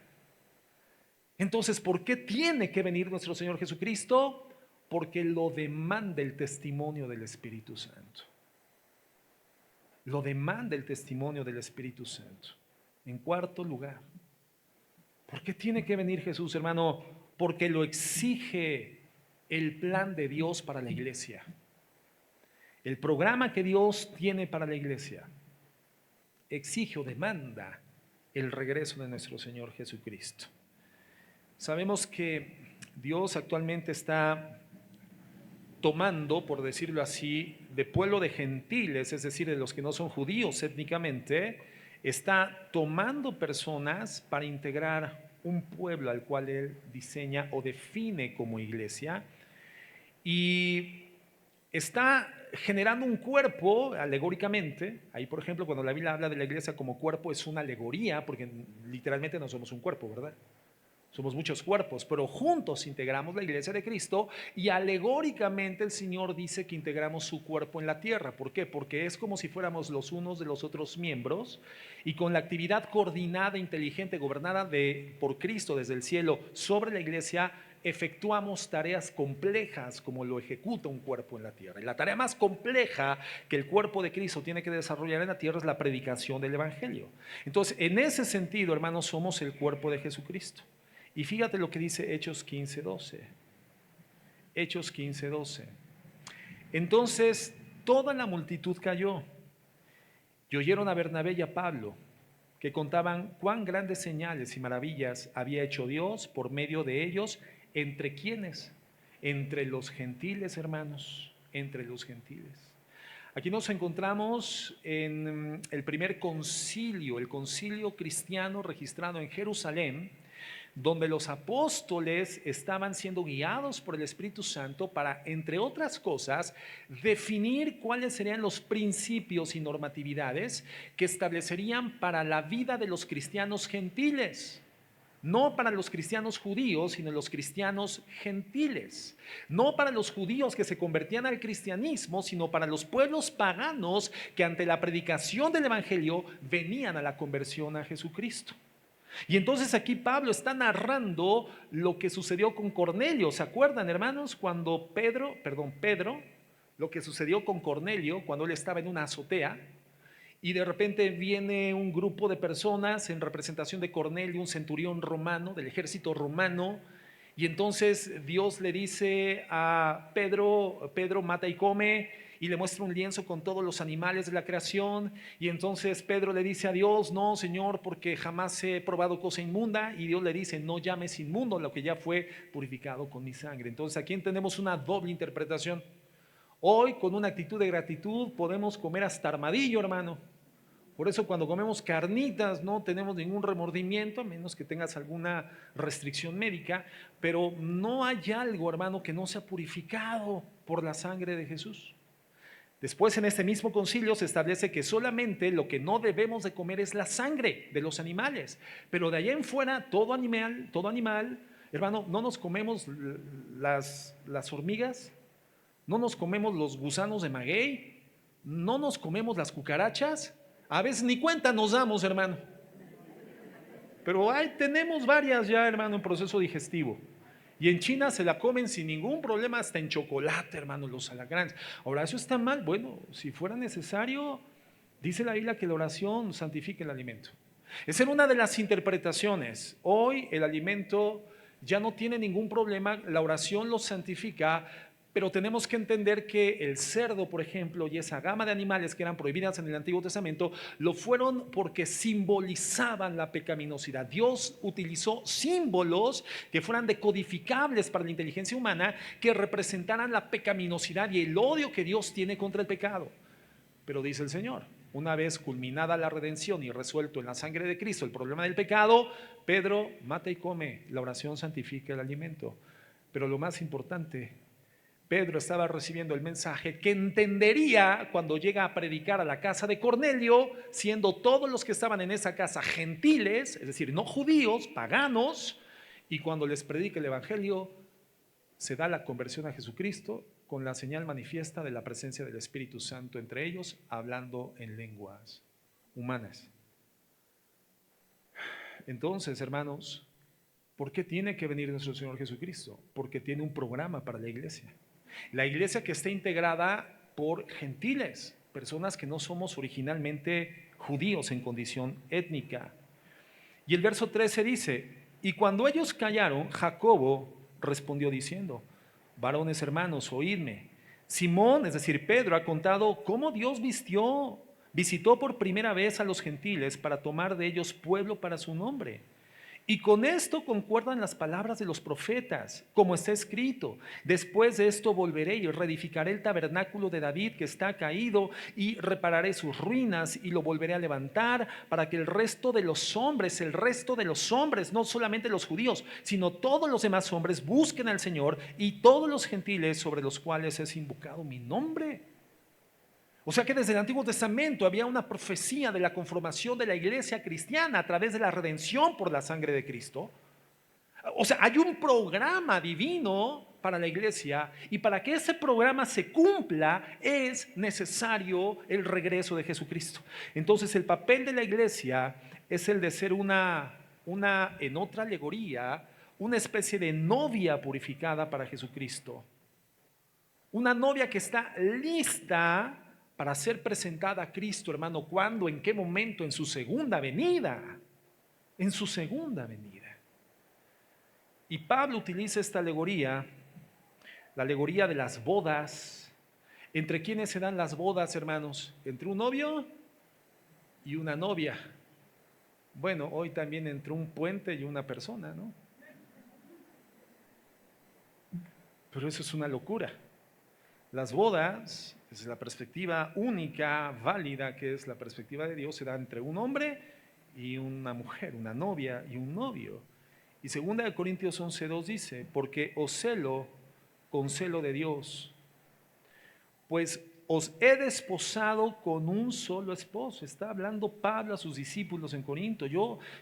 Speaker 1: Entonces, ¿por qué tiene que venir nuestro Señor Jesucristo? Porque lo demanda el testimonio del Espíritu Santo. Lo demanda el testimonio del Espíritu Santo. En cuarto lugar, ¿por qué tiene que venir Jesús, hermano? Porque lo exige el plan de Dios para la iglesia. El programa que Dios tiene para la iglesia exige o demanda el regreso de nuestro Señor Jesucristo. Sabemos que Dios actualmente está tomando, por decirlo así, de pueblo de gentiles, es decir, de los que no son judíos étnicamente, está tomando personas para integrar un pueblo al cual Él diseña o define como iglesia, y está generando un cuerpo alegóricamente. Ahí, por ejemplo, cuando la Biblia habla de la iglesia como cuerpo, es una alegoría, porque literalmente no somos un cuerpo, ¿verdad? Somos muchos cuerpos, pero juntos integramos la iglesia de Cristo, y alegóricamente el Señor dice que integramos su cuerpo en la tierra. ¿Por qué? Porque es como si fuéramos los unos de los otros miembros, y con la actividad coordinada, inteligente, gobernada por Cristo desde el cielo sobre la iglesia, efectuamos tareas complejas como lo ejecuta un cuerpo en la tierra. Y la tarea más compleja que el cuerpo de Cristo tiene que desarrollar en la tierra es la predicación del Evangelio. Entonces, en ese sentido, hermanos, somos el cuerpo de Jesucristo. Y fíjate lo que dice Hechos 15:12. Hechos 15:12. Entonces, toda la multitud cayó y oyeron a Bernabé y a Pablo, que contaban cuán grandes señales y maravillas había hecho Dios por medio de ellos. ¿Entre quiénes? Entre los gentiles, hermanos, entre los gentiles. Aquí nos encontramos en el primer concilio, el concilio cristiano registrado en Jerusalén, donde los apóstoles estaban siendo guiados por el Espíritu Santo para, entre otras cosas, definir cuáles serían los principios y normatividades que establecerían para la vida de los cristianos gentiles. No para los cristianos judíos, sino los cristianos gentiles. No para los judíos que se convertían al cristianismo, sino para los pueblos paganos que ante la predicación del Evangelio venían a la conversión a Jesucristo. Y entonces aquí Pablo está narrando lo que sucedió con Cornelio. ¿Se acuerdan, hermanos, cuando Pedro, lo que sucedió con Cornelio cuando él estaba en una azotea? Y de repente viene un grupo de personas en representación de Cornelio, un centurión romano, del ejército romano, y entonces Dios le dice a Pedro, Pedro, mata y come, y le muestra un lienzo con todos los animales de la creación, y entonces Pedro le dice a Dios, no, Señor, porque jamás he probado cosa inmunda, y Dios le dice, no llames inmundo lo que ya fue purificado con mi sangre. Entonces aquí tenemos una doble interpretación. Hoy, con una actitud de gratitud, podemos comer hasta armadillo, hermano. Por eso cuando comemos carnitas no tenemos ningún remordimiento, a menos que tengas alguna restricción médica, pero no hay algo, hermano, que no sea purificado por la sangre de Jesús. Después, en este mismo concilio se establece que solamente lo que no debemos de comer es la sangre de los animales, pero de allá en fuera todo animal, hermano, no nos comemos las hormigas, no nos comemos los gusanos de maguey, no nos comemos las cucarachas. A veces ni cuenta nos damos, hermano. Pero ahí tenemos varias ya, hermano, en proceso digestivo. Y en China se la comen sin ningún problema, hasta en chocolate, hermano, los alacranes. Ahora, ¿eso está mal? Bueno, si fuera necesario, dice la Biblia que la oración santifica el alimento. Esa era una de las interpretaciones. Hoy el alimento ya no tiene ningún problema, la oración lo santifica. Pero tenemos que entender que el cerdo, por ejemplo, y esa gama de animales que eran prohibidas en el Antiguo Testamento, lo fueron porque simbolizaban la pecaminosidad. Dios utilizó símbolos que fueran decodificables para la inteligencia humana, que representaran la pecaminosidad y el odio que Dios tiene contra el pecado. Pero dice el Señor, una vez culminada la redención y resuelto en la sangre de Cristo el problema del pecado, Pedro, mata y come, la oración santifica el alimento. Pero lo más importante, Pedro estaba recibiendo el mensaje que entendería cuando llega a predicar a la casa de Cornelio, siendo todos los que estaban en esa casa gentiles, es decir, no judíos, paganos, y cuando les predica el Evangelio, se da la conversión a Jesucristo con la señal manifiesta de la presencia del Espíritu Santo entre ellos, hablando en lenguas humanas. Entonces, hermanos, ¿por qué tiene que venir nuestro Señor Jesucristo? Porque tiene un programa para la iglesia. La iglesia que está integrada por gentiles, personas que no somos originalmente judíos en condición étnica. Y el verso 13 dice, y cuando ellos callaron, Jacobo respondió diciendo, varones hermanos, oídme. Simón, es decir, Pedro, ha contado cómo Dios visitó por primera vez a los gentiles para tomar de ellos pueblo para su nombre. Y con esto concuerdan las palabras de los profetas, como está escrito, después de esto volveré y reedificaré el tabernáculo de David que está caído y repararé sus ruinas y lo volveré a levantar para que el resto de los hombres, no solamente los judíos, sino todos los demás hombres busquen al Señor y todos los gentiles sobre los cuales es invocado mi nombre. O sea que desde el Antiguo Testamento había una profecía de la conformación de la iglesia cristiana a través de la redención por la sangre de Cristo. O sea, hay un programa divino para la iglesia y para que ese programa se cumpla es necesario el regreso de Jesucristo. Entonces el papel de la iglesia es el de ser en otra alegoría, una especie de novia purificada para Jesucristo. Una novia que está lista para ser presentada a Cristo, hermano. ¿Cuándo? ¿En qué momento? En su segunda venida. En su segunda venida. Y Pablo utiliza esta alegoría, la alegoría de las bodas. ¿Entre quiénes se dan las bodas, hermanos? Entre un novio y una novia. Bueno, hoy también entre un puente y una persona, ¿no? Pero eso es una locura. Las bodas, desde la perspectiva única, válida, que es la perspectiva de Dios, se da entre un hombre y una mujer, una novia y un novio. Y 2 Corintios 11:2 dice, porque os celo con celo de Dios, pues os he desposado con un solo esposo. Está hablando Pablo a sus discípulos en Corinto.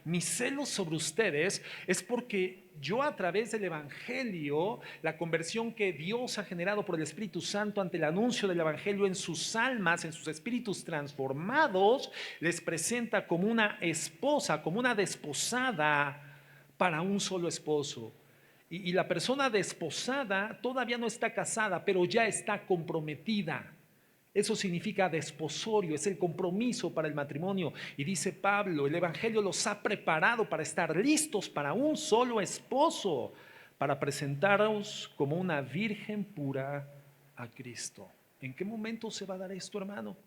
Speaker 1: Mi celo sobre ustedes es porque yo a través del Evangelio, la conversión que Dios ha generado por el Espíritu Santo ante el anuncio del Evangelio en sus almas, en sus espíritus transformados, les presenta como una esposa, como una desposada para un solo esposo. Y la persona desposada todavía no está casada, pero ya está comprometida. Eso significa desposorio, es el compromiso para el matrimonio. Y dice Pablo, el Evangelio los ha preparado para estar listos para un solo esposo, para presentaros como una virgen pura a Cristo. ¿En qué momento se va a dar esto, hermano?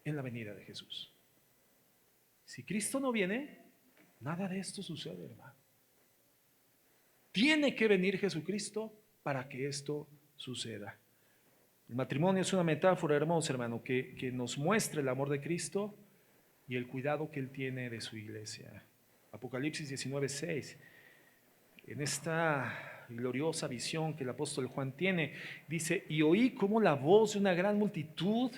Speaker 1: En la venida de Jesús. Si Cristo no viene, nada de esto sucede, hermano. Tiene que venir Jesucristo para que esto suceda. El matrimonio es una metáfora hermosa, hermano, que nos muestra el amor de Cristo y el cuidado que Él tiene de su iglesia. Apocalipsis 19:6. En esta gloriosa visión que el apóstol Juan tiene, dice, y oí como la voz de una gran multitud,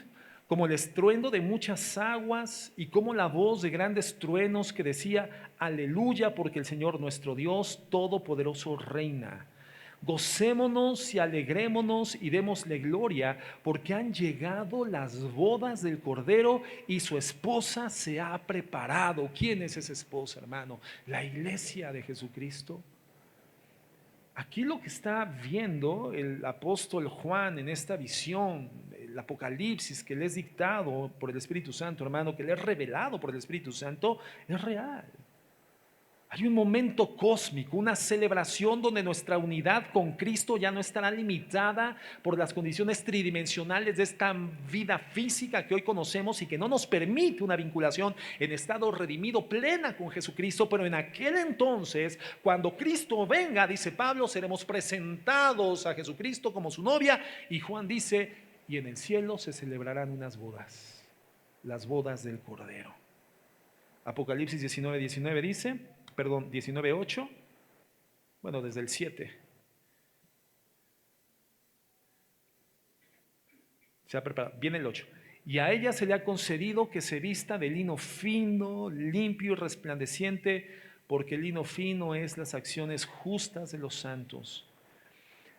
Speaker 1: como el estruendo de muchas aguas y como la voz de grandes truenos que decía, aleluya, porque el Señor nuestro Dios Todopoderoso reina. Gocémonos y alegrémonos y démosle gloria, porque han llegado las bodas del Cordero y su esposa se ha preparado. ¿Quién es esa esposa, hermano? La iglesia de Jesucristo. Aquí lo que está viendo el apóstol Juan en esta visión, el Apocalipsis que le es dictado por el Espíritu Santo, hermano, que le es revelado por el Espíritu Santo, es real. Hay un momento cósmico, una celebración donde nuestra unidad con Cristo ya no estará limitada por las condiciones tridimensionales de esta vida física que hoy conocemos y que no nos permite una vinculación en estado redimido plena con Jesucristo, pero en aquel entonces, cuando Cristo venga, dice Pablo, seremos presentados a Jesucristo como su novia, y Juan dice, y en el cielo se celebrarán unas bodas, las bodas del Cordero. Apocalipsis 19:8 bueno, desde el 7. Se ha preparado, viene el 8. Y a ella se le ha concedido que se vista de lino fino, limpio y resplandeciente, porque el lino fino es las acciones justas de los santos.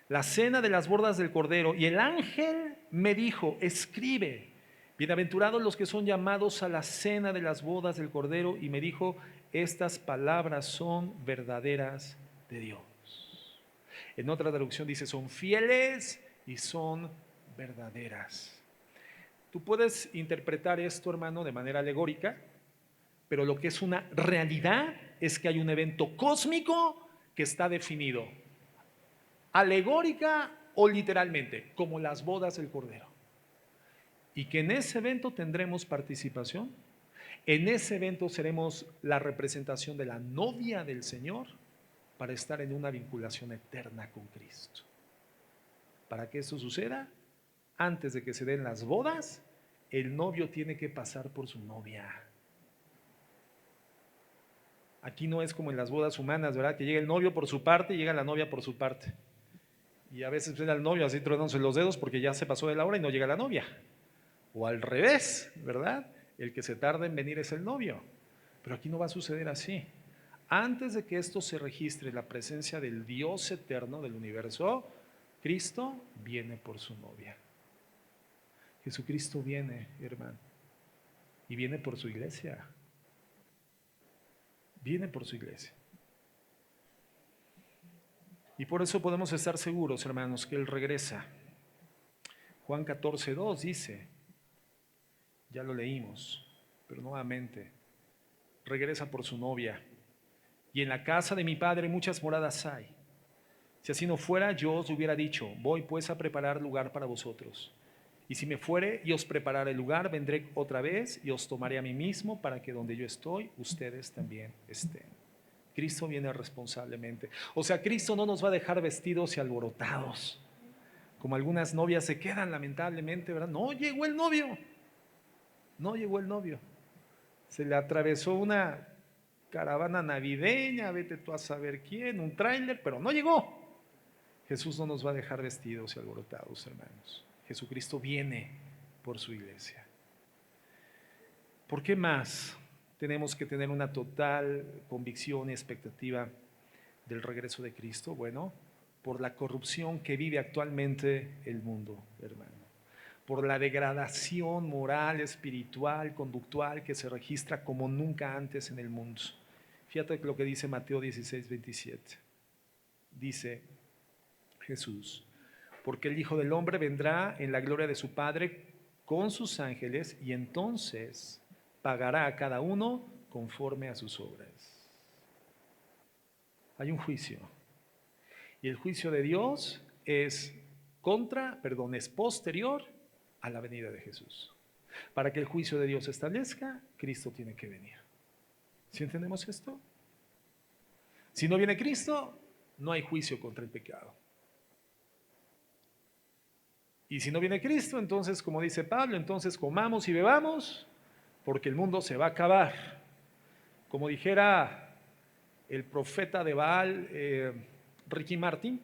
Speaker 1: la cena de las bodas del Cordero. Y el ángel me dijo, escribe, bienaventurados los que son llamados a la cena de las bodas del Cordero. Y me dijo, estas palabras son verdaderas de Dios. En otra traducción dice, son fieles y son verdaderas. Tú puedes interpretar esto, hermano, de manera alegórica, pero lo que es una realidad es que hay un evento cósmico que está definido, alegórica o literalmente, como las bodas del Cordero. Y que en ese evento tendremos participación. En ese evento seremos la representación de la novia del Señor para estar en una vinculación eterna con Cristo. Para que esto suceda, antes de que se den las bodas, el novio tiene que pasar por su novia. Aquí no es como en las bodas humanas, ¿verdad? Que llega el novio por su parte y llega la novia por su parte. Y a veces ven al novio así tronándose los dedos porque ya se pasó de la hora y no llega la novia. O al revés, ¿verdad? El que se tarda en venir es el novio. Pero aquí no va a suceder así. Antes de que esto se registre, la presencia del Dios eterno del universo, Cristo viene por su novia. Jesucristo viene, hermano, y viene por su iglesia. Viene por su iglesia. Y por eso podemos estar seguros, hermanos, que Él regresa. Juan 14:2 dice, ya lo leímos, pero nuevamente, regresa por su novia. Y en la casa de mi Padre muchas moradas hay. Si así no fuera, yo os hubiera dicho, voy pues a preparar lugar para vosotros. Y si me fuere y os prepararé el lugar, vendré otra vez y os tomaré a mí mismo para que donde yo estoy, ustedes también estén. Cristo viene responsablemente. O sea, Cristo no nos va a dejar vestidos y alborotados, como algunas novias se quedan lamentablemente, ¿verdad? No llegó el novio. No llegó el novio. Se le atravesó una caravana navideña, vete tú a saber quién, un tráiler, pero no llegó. Jesús no nos va a dejar vestidos y alborotados, hermanos. Jesucristo viene por su iglesia. ¿Por qué más tenemos que tener una total convicción y expectativa del regreso de Cristo? Bueno, por la corrupción que vive actualmente el mundo, hermano. Por la degradación moral, espiritual, conductual que se registra como nunca antes en el mundo. Fíjate lo que dice Mateo 16:27. Dice Jesús, porque el Hijo del Hombre vendrá en la gloria de su Padre con sus ángeles y entonces pagará a cada uno conforme a sus obras. Hay un juicio y el juicio de Dios es es posterior a la venida de Jesús. Para que el juicio de Dios se establezca, Cristo tiene que venir. ¿Sí entendemos esto? Si no viene Cristo, no hay juicio contra el pecado. Y si no viene Cristo, entonces, como dice Pablo, entonces comamos y bebamos, porque el mundo se va a acabar. Como dijera el profeta de Baal, Ricky Martin,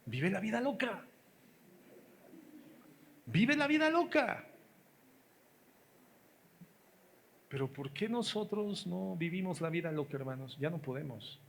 Speaker 1: vive la vida loca. Vive la vida loca. Pero ¿por qué nosotros no vivimos la vida loca, hermanos? Ya no podemos.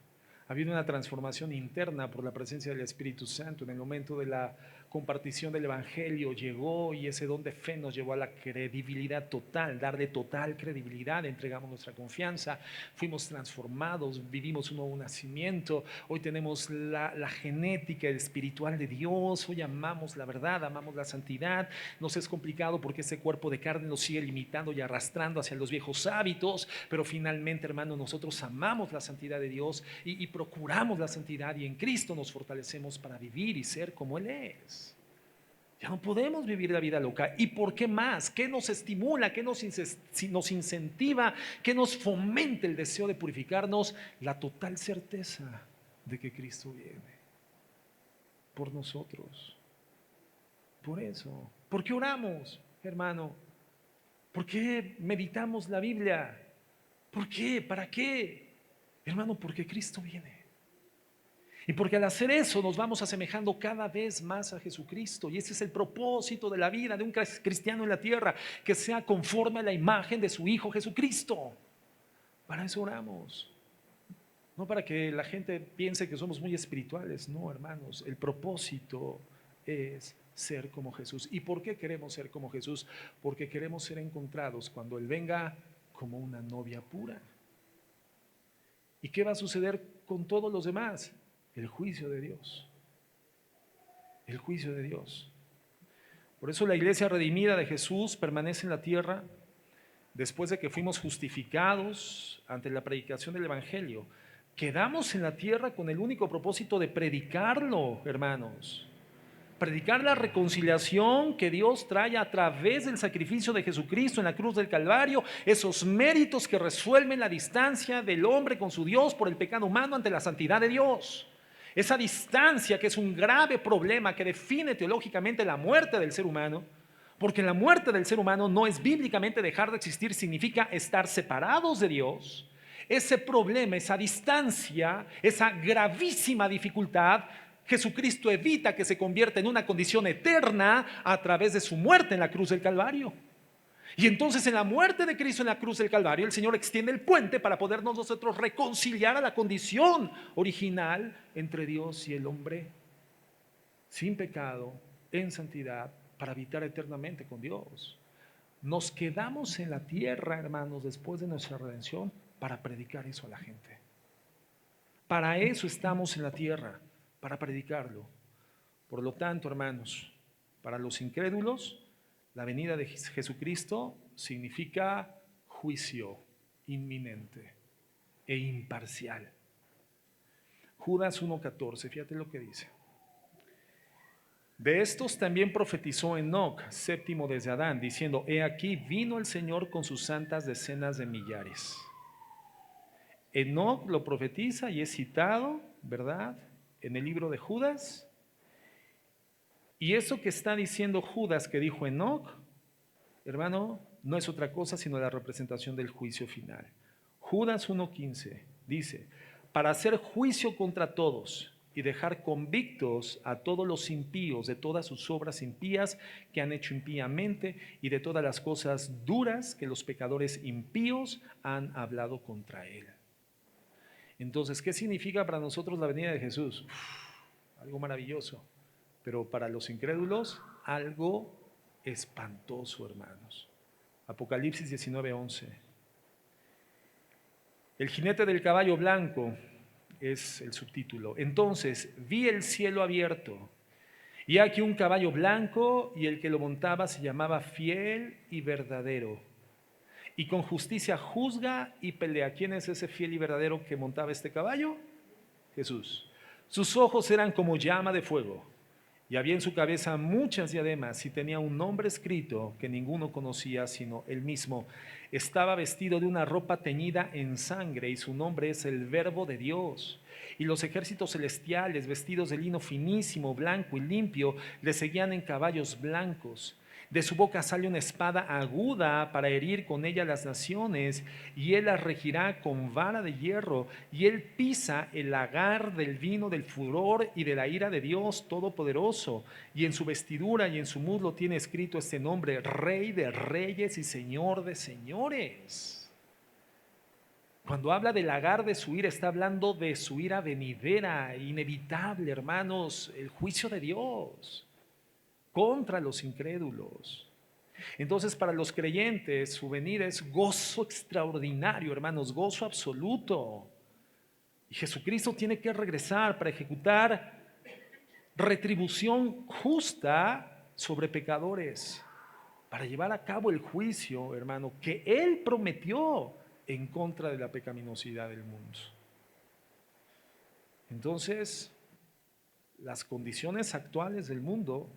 Speaker 1: Ha habido una transformación interna por la presencia del Espíritu Santo. En el momento de la compartición del Evangelio llegó y ese don de fe nos llevó a la credibilidad total, darle total credibilidad, entregamos nuestra confianza, fuimos transformados, vivimos un nuevo nacimiento, hoy tenemos la genética espiritual de Dios, hoy amamos la verdad, amamos la santidad. Nos es complicado porque ese cuerpo de carne nos sigue limitando y arrastrando hacia los viejos hábitos, pero finalmente, hermano, nosotros amamos la santidad de Dios y procuramos la santidad y en Cristo nos fortalecemos para vivir y ser como Él es. Ya no podemos vivir la vida loca. ¿Y por qué más? ¿Qué nos estimula? ¿Qué nos incentiva? ¿Qué nos fomenta el deseo de purificarnos? La total certeza de que Cristo viene por nosotros. Por eso. ¿Por qué oramos, hermano? ¿Por qué meditamos la Biblia? ¿Por qué? ¿Para qué? Hermano, porque Cristo viene. Y porque al hacer eso nos vamos asemejando cada vez más a Jesucristo. Y ese es el propósito de la vida de un cristiano en la tierra, que sea conforme a la imagen de su Hijo Jesucristo. Para eso oramos. no para que la gente piense que somos muy espirituales, no, hermanos, el propósito es ser como Jesús. ¿Y por qué queremos ser como Jesús? Porque queremos ser encontrados cuando Él venga como una novia pura. ¿Y qué va a suceder con todos los demás? El juicio de Dios. El juicio de Dios. Por eso la iglesia redimida de Jesús permanece en la tierra después de que fuimos justificados ante la predicación del Evangelio. Quedamos en la tierra con el único propósito de predicarlo, hermanos. Predicar la reconciliación que Dios trae a través del sacrificio de Jesucristo en la cruz del Calvario, esos méritos que resuelven la distancia del hombre con su Dios por el pecado humano ante la santidad de Dios. Esa distancia que es un grave problema que define teológicamente la muerte del ser humano, porque la muerte del ser humano no es bíblicamente dejar de existir, significa estar separados de Dios. Ese problema, esa distancia, esa gravísima dificultad, Jesucristo evita que se convierta en una condición eterna a través de su muerte en la cruz del Calvario. Y entonces en la muerte de Cristo en la cruz del Calvario, el Señor extiende el puente para podernos nosotros reconciliar a la condición original entre Dios y el hombre, sin pecado, en santidad, para habitar eternamente con Dios. Nos quedamos en la tierra, hermanos, después de nuestra redención, para predicar eso a la gente. Para eso estamos en la tierra, para predicarlo. Por lo tanto, hermanos, para los incrédulos, la venida de Jesucristo significa juicio inminente e imparcial. Judas 1:14, fíjate lo que dice. De estos también profetizó Enoc, séptimo desde Adán, diciendo: he aquí vino el Señor con sus santas decenas de millares. Enoc lo profetiza y es citado, ¿verdad?, en el libro de Judas. Y eso que está diciendo Judas que dijo Enoc, hermano, no es otra cosa sino la representación del juicio final. Judas 1:15 dice: para hacer juicio contra todos y dejar convictos a todos los impíos de todas sus obras impías que han hecho impíamente y de todas las cosas duras que los pecadores impíos han hablado contra él. Entonces, ¿qué significa para nosotros la venida de Jesús? Algo maravilloso, pero para los incrédulos, algo espantoso, hermanos. Apocalipsis 19:11. El jinete del caballo blanco es el subtítulo. Entonces vi el cielo abierto, y aquí un caballo blanco, y el que lo montaba se llamaba Fiel y Verdadero, y con justicia juzga y pelea. ¿Quién es ese fiel y verdadero que montaba este caballo? Jesús. Sus ojos eran como llama de fuego, y había en su cabeza muchas diademas, y tenía un nombre escrito que ninguno conocía sino él mismo. Estaba vestido de una ropa teñida en sangre, y su nombre es el Verbo de Dios. Y los ejércitos celestiales, vestidos de lino finísimo, blanco y limpio, le seguían en caballos blancos. De su boca sale una espada aguda para herir con ella las naciones, y él las regirá con vara de hierro, y él pisa el lagar del vino del furor y de la ira de Dios Todopoderoso. Y en su vestidura y en su muslo tiene escrito este nombre: Rey de Reyes y Señor de Señores. Cuando habla del lagar de su ira, está hablando de su ira venidera, inevitable, hermanos, el juicio de Dios contra los incrédulos. Entonces, para los creyentes, su venida es gozo extraordinario, hermanos, gozo absoluto. Y Jesucristo tiene que regresar para ejecutar retribución justa sobre pecadores, para llevar a cabo el juicio, hermano, que Él prometió en contra de la pecaminosidad del mundo. Entonces, las condiciones actuales del mundo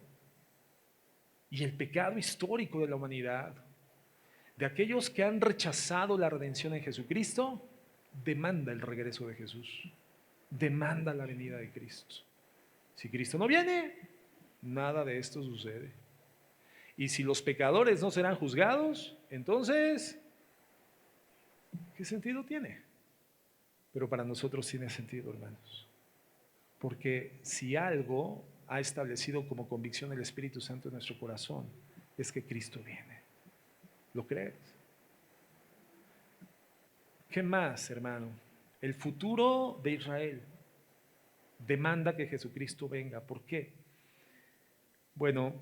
Speaker 1: y el pecado histórico de la humanidad, de aquellos que han rechazado la redención en Jesucristo, demanda el regreso de Jesús, demanda la venida de Cristo. Si Cristo no viene, nada de esto sucede. Y si los pecadores no serán juzgados, entonces, ¿qué sentido tiene? Pero para nosotros tiene sentido, hermanos. Porque si algo ha establecido como convicción el Espíritu Santo en nuestro corazón, es que Cristo viene. ¿Lo crees? ¿Qué más, hermano? El futuro de Israel demanda que Jesucristo venga. ¿Por qué? Bueno,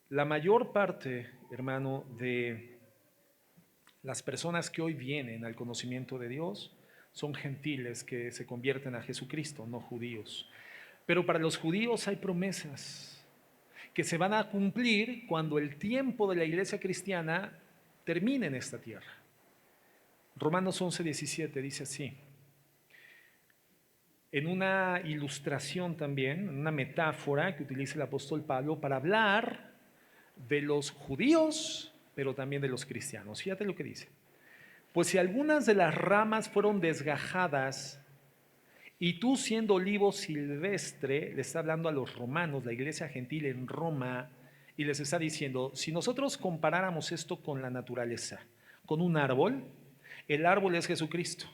Speaker 1: la mayor parte, hermano, de las personas que hoy vienen al conocimiento de Dios son gentiles que se convierten a Jesucristo, no judíos. Pero para los judíos hay promesas que se van a cumplir cuando el tiempo de la iglesia cristiana termine en esta tierra. Romanos 11:17 dice así, en una ilustración también, en una metáfora que utiliza el apóstol Pablo para hablar de los judíos, pero también de los cristianos. Fíjate lo que dice. Pues si algunas de las ramas fueron desgajadas y tú siendo olivo silvestre, le está hablando a los romanos, la iglesia gentil en Roma, y les está diciendo, si nosotros comparáramos esto con la naturaleza, con un árbol, el árbol es Jesucristo.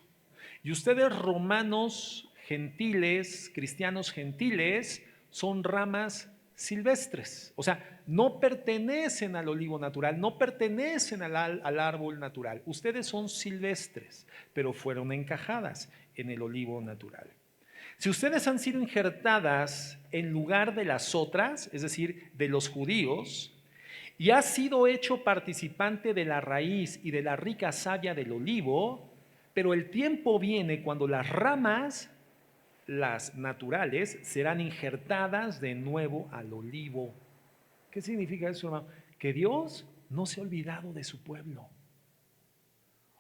Speaker 1: Y ustedes romanos gentiles, cristianos gentiles, son ramas silvestres. O sea, no pertenecen al olivo natural, no pertenecen al árbol natural. Ustedes son silvestres, pero fueron encajadas en el olivo natural. Si ustedes han sido injertadas en lugar de las otras, es decir, de los judíos, y ha sido hecho participante de la raíz y de la rica savia del olivo, pero el tiempo viene cuando las ramas, las naturales, serán injertadas de nuevo al olivo. ¿Qué significa eso, hermano? Que Dios no se ha olvidado de su pueblo.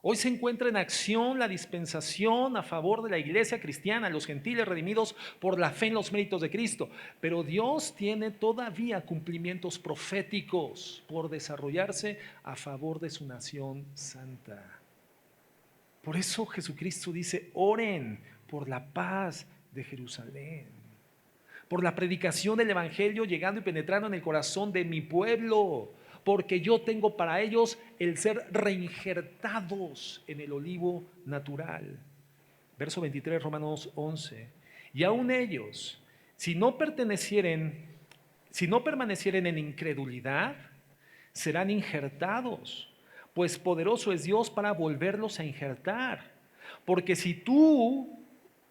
Speaker 1: Hoy se encuentra en acción la dispensación a favor de la iglesia cristiana, los gentiles redimidos por la fe en los méritos de Cristo. Pero Dios tiene todavía cumplimientos proféticos por desarrollarse a favor de su nación santa. Por eso Jesucristo dice, oren por la paz de Jerusalén, por la predicación del evangelio llegando y penetrando en el corazón de mi pueblo, porque yo tengo para ellos el ser reinjertados en el olivo natural. Verso 23, Romanos 11. Y aún ellos, si no permanecieren en incredulidad, serán injertados, pues poderoso es Dios para volverlos a injertar. Porque si tú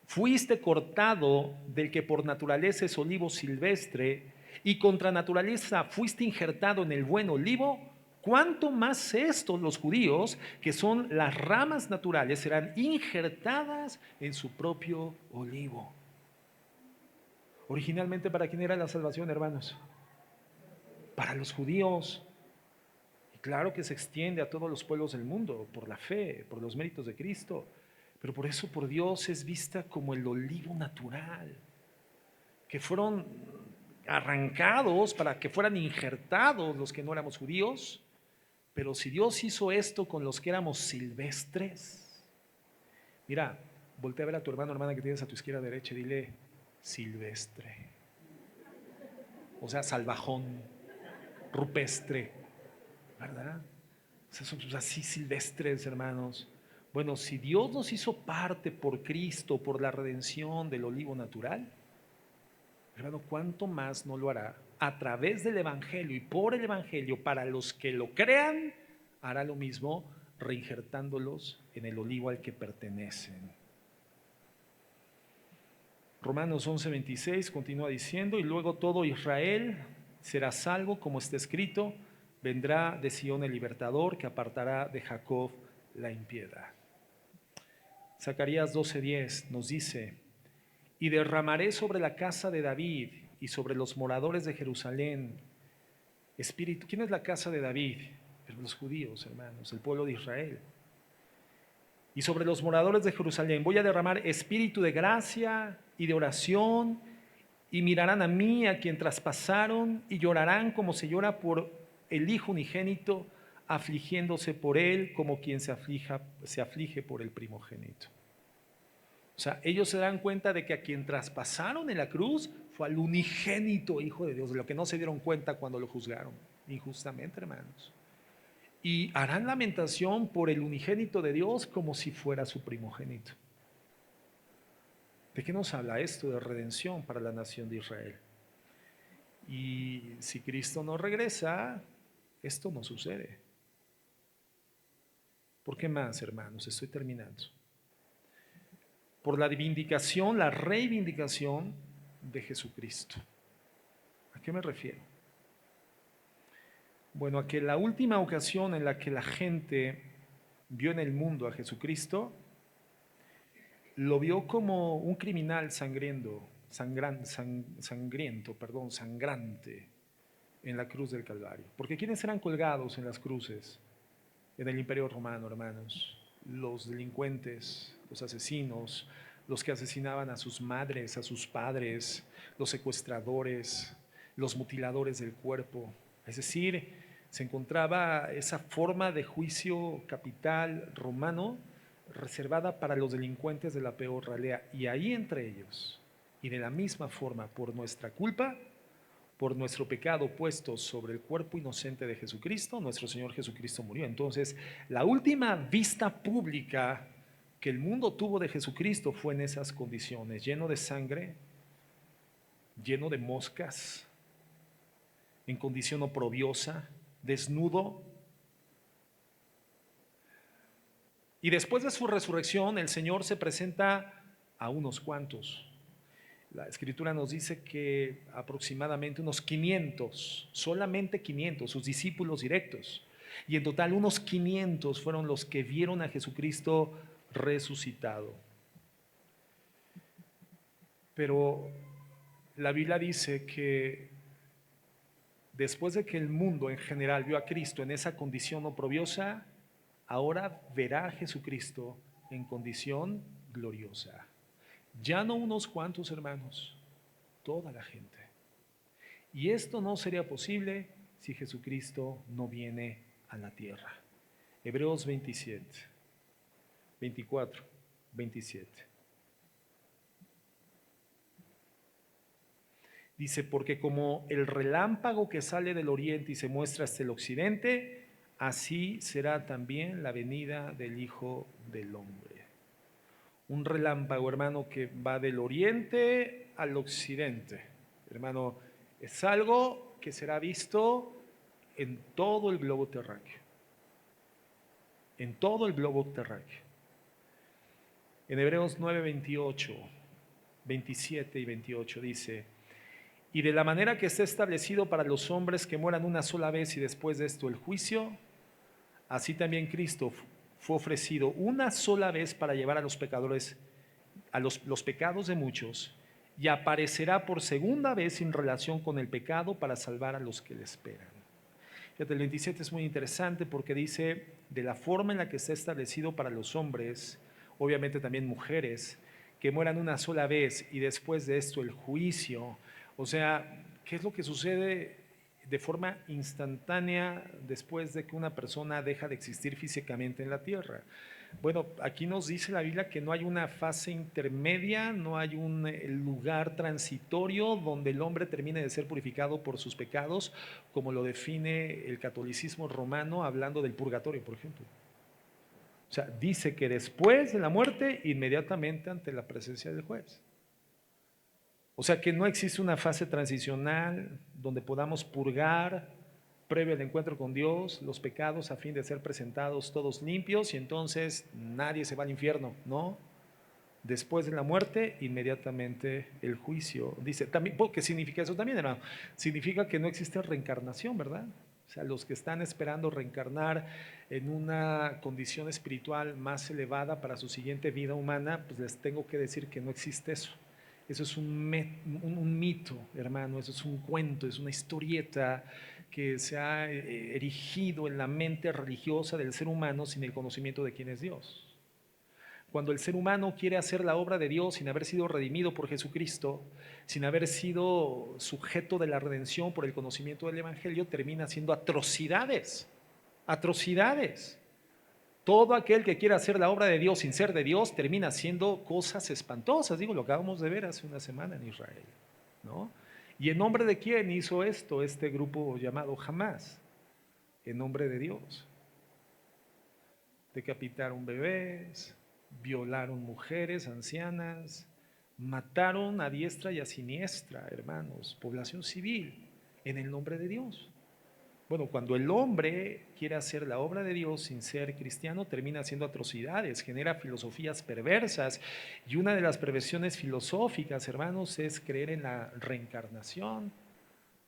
Speaker 1: fuiste cortado del que por naturaleza es olivo silvestre, y contra naturaleza fuiste injertado en el buen olivo, ¿cuánto más estos, los judíos, que son las ramas naturales, serán injertadas en su propio olivo? Originalmente, ¿para quién era la salvación, hermanos? Para los judíos. Y claro que se extiende a todos los pueblos del mundo por la fe, por los méritos de Cristo. Pero por eso por Dios es vista como el olivo natural, que fueron arrancados para que fueran injertados los que no éramos judíos. Pero si Dios hizo esto con los que éramos silvestres, mira, voltea a ver a tu hermano, hermana que tienes a tu izquierda derecha y dile silvestre, o sea, salvajón, rupestre, ¿verdad? O sea, somos así silvestres, hermanos. Bueno, si Dios nos hizo parte por Cristo, por la redención del olivo natural, hermano, ¿cuánto más no lo hará a través del Evangelio y por el Evangelio para los que lo crean? Hará lo mismo reinjertándolos en el olivo al que pertenecen. Romanos 11:26 continúa diciendo, y luego todo Israel será salvo, como está escrito, vendrá de Sión el libertador que apartará de Jacob la impiedad. Zacarías 12:10 nos dice, y derramaré sobre la casa de David y sobre los moradores de Jerusalén espíritu. ¿Quién es la casa de David? Los judíos, hermanos, el pueblo de Israel. Y sobre los moradores de Jerusalén voy a derramar espíritu de gracia y de oración, y mirarán a mí, a quien traspasaron, y llorarán como se llora por el hijo unigénito, afligiéndose por él como quien se aflige por el primogénito. O sea, ellos se dan cuenta de que a quien traspasaron en la cruz fue al unigénito Hijo de Dios, de lo que no se dieron cuenta cuando lo juzgaron injustamente, hermanos. Y harán lamentación por el unigénito de Dios como si fuera su primogénito. ¿De qué nos habla esto de redención para la nación de Israel? Y si Cristo no regresa, esto no sucede. ¿Por qué más, hermanos? Estoy terminando. Por la vindicación, la reivindicación de Jesucristo. ¿A qué me refiero? Bueno, a que la última ocasión en la que la gente vio en el mundo a Jesucristo, lo vio como un criminal sangrante en la cruz del Calvario. Porque ¿quiénes eran colgados en las cruces en el Imperio Romano, hermanos? Los delincuentes, los asesinos, los que asesinaban a sus madres, a sus padres, los secuestradores, los mutiladores del cuerpo. Es decir, se encontraba esa forma de juicio capital romano reservada para los delincuentes de la peor ralea. Y ahí entre ellos, y de la misma forma, por nuestra culpa, por nuestro pecado puesto sobre el cuerpo inocente de Jesucristo, nuestro Señor Jesucristo murió. Entonces, la última vista pública que el mundo tuvo de Jesucristo fue en esas condiciones, lleno de sangre, lleno de moscas, en condición oprobiosa, desnudo. Y después de su resurrección, el Señor se presenta a unos cuantos. La Escritura nos dice que aproximadamente unos 500, solamente 500, sus discípulos directos. Y en total unos 500 fueron los que vieron a Jesucristo resucitado. Pero la Biblia dice que después de que el mundo en general vio a Cristo en esa condición oprobiosa, ahora verá a Jesucristo en condición gloriosa. Ya no unos cuantos, hermanos, toda la gente. Y esto no sería posible si Jesucristo no viene a la tierra. Hebreos 27, 24, 27. Dice, porque como el relámpago que sale del oriente y se muestra hasta el occidente, así será también la venida del Hijo del Hombre. Un relámpago, hermano, que va del oriente al occidente. Hermano, es algo que será visto en todo el globo terráqueo. En todo el globo terráqueo. En Hebreos 9, 28, 27 y 28 dice, y de la manera que está establecido para los hombres que mueran una sola vez y después de esto el juicio, así también Cristo fue ofrecido una sola vez para llevar a los pecadores, a los pecados de muchos, y aparecerá por segunda vez en relación con el pecado para salvar a los que le esperan. Fíjate, el 27 es muy interesante porque dice, de la forma en la que está establecido para los hombres, obviamente también mujeres, que mueran una sola vez y después de esto el juicio. O sea, ¿qué es lo que sucede de forma instantánea después de que una persona deja de existir físicamente en la tierra? Bueno, aquí nos dice la Biblia que no hay una fase intermedia, no hay un lugar transitorio donde el hombre termine de ser purificado por sus pecados, como lo define el catolicismo romano hablando del purgatorio, por ejemplo. O sea, dice que después de la muerte, inmediatamente ante la presencia del juez. O sea que no existe una fase transicional donde podamos purgar previo al encuentro con Dios los pecados a fin de ser presentados todos limpios y entonces nadie se va al infierno, ¿no? Después de la muerte, inmediatamente el juicio. Dice, también, ¿qué significa eso también, hermano? Significa que no existe reencarnación, ¿verdad? O sea, los que están esperando reencarnar en una condición espiritual más elevada para su siguiente vida humana, pues les tengo que decir que no existe eso. Eso es un mito, hermano, eso es un cuento, es una historieta que se ha erigido en la mente religiosa del ser humano sin el conocimiento de quién es Dios. Cuando el ser humano quiere hacer la obra de Dios sin haber sido redimido por Jesucristo, sin haber sido sujeto de la redención por el conocimiento del Evangelio, termina haciendo atrocidades, atrocidades. Todo aquel que quiera hacer la obra de Dios sin ser de Dios termina haciendo cosas espantosas. Digo, lo acabamos de ver hace una semana en Israel, ¿no? ¿Y en nombre de quién hizo esto este grupo llamado Hamás? En nombre de Dios. Decapitaron bebés, violaron mujeres, ancianas, mataron a diestra y a siniestra, hermanos, población civil, en el nombre de Dios. Bueno, cuando el hombre quiere hacer la obra de Dios sin ser cristiano, termina haciendo atrocidades, genera filosofías perversas. Y una de las perversiones filosóficas, hermanos, es creer en la reencarnación,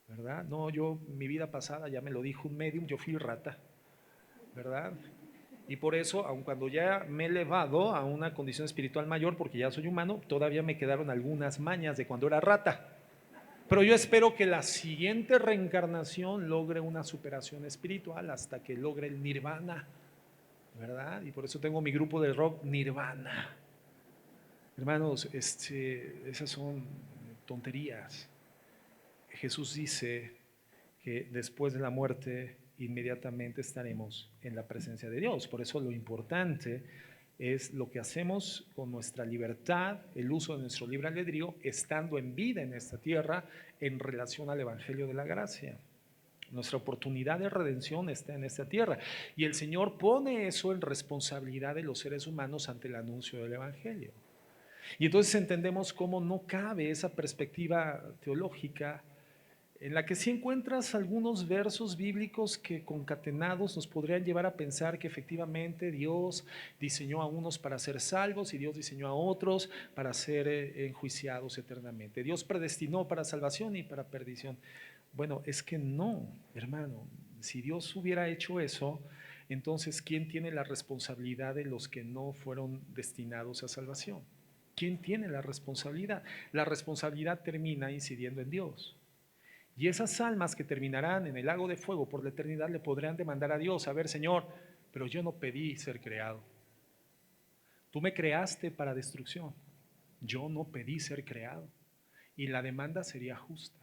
Speaker 1: ¿verdad? No, yo, mi vida pasada, ya me lo dijo un medium, yo fui rata, ¿verdad? Y por eso, aun cuando ya me he elevado a una condición espiritual mayor, porque ya soy humano, todavía me quedaron algunas mañas de cuando era rata. Pero yo espero que la siguiente reencarnación logre una superación espiritual hasta que logre el nirvana, ¿verdad? Y por eso tengo mi grupo de rock Nirvana. Hermanos, esas son tonterías. Jesús dice que después de la muerte inmediatamente estaremos en la presencia de Dios. Por eso lo importante es lo que hacemos con nuestra libertad, el uso de nuestro libre albedrío, estando en vida en esta tierra en relación al Evangelio de la gracia. Nuestra oportunidad de redención está en esta tierra y el Señor pone eso en responsabilidad de los seres humanos ante el anuncio del Evangelio. Y entonces entendemos cómo no cabe esa perspectiva teológica en la que sí encuentras algunos versos bíblicos que concatenados nos podrían llevar a pensar que efectivamente Dios diseñó a unos para ser salvos y Dios diseñó a otros para ser enjuiciados eternamente. Dios predestinó para salvación y para perdición. Bueno, es que no, hermano. Si Dios hubiera hecho eso, entonces ¿quién tiene la responsabilidad de los que no fueron destinados a salvación? ¿Quién tiene la responsabilidad? La responsabilidad termina incidiendo en Dios. Y esas almas que terminarán en el lago de fuego por la eternidad le podrán demandar a Dios, a ver, Señor, pero yo no pedí ser creado. Tú me creaste para destrucción. Yo no pedí ser creado. Y la demanda sería justa.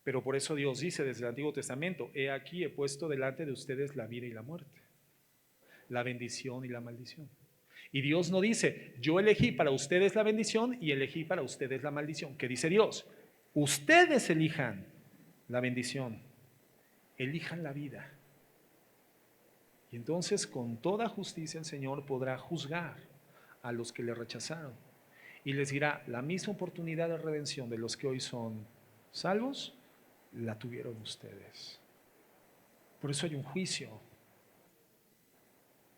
Speaker 1: Pero por eso Dios dice desde el Antiguo Testamento, he aquí he puesto delante de ustedes la vida y la muerte, la bendición y la maldición. Y Dios no dice, yo elegí para ustedes la bendición y elegí para ustedes la maldición. ¿Qué dice Dios? Ustedes elijan la bendición, elijan la vida. Y entonces con toda justicia el Señor podrá juzgar a los que le rechazaron. Y les dirá, la misma oportunidad de redención de los que hoy son salvos, la tuvieron ustedes. Por eso hay un juicio.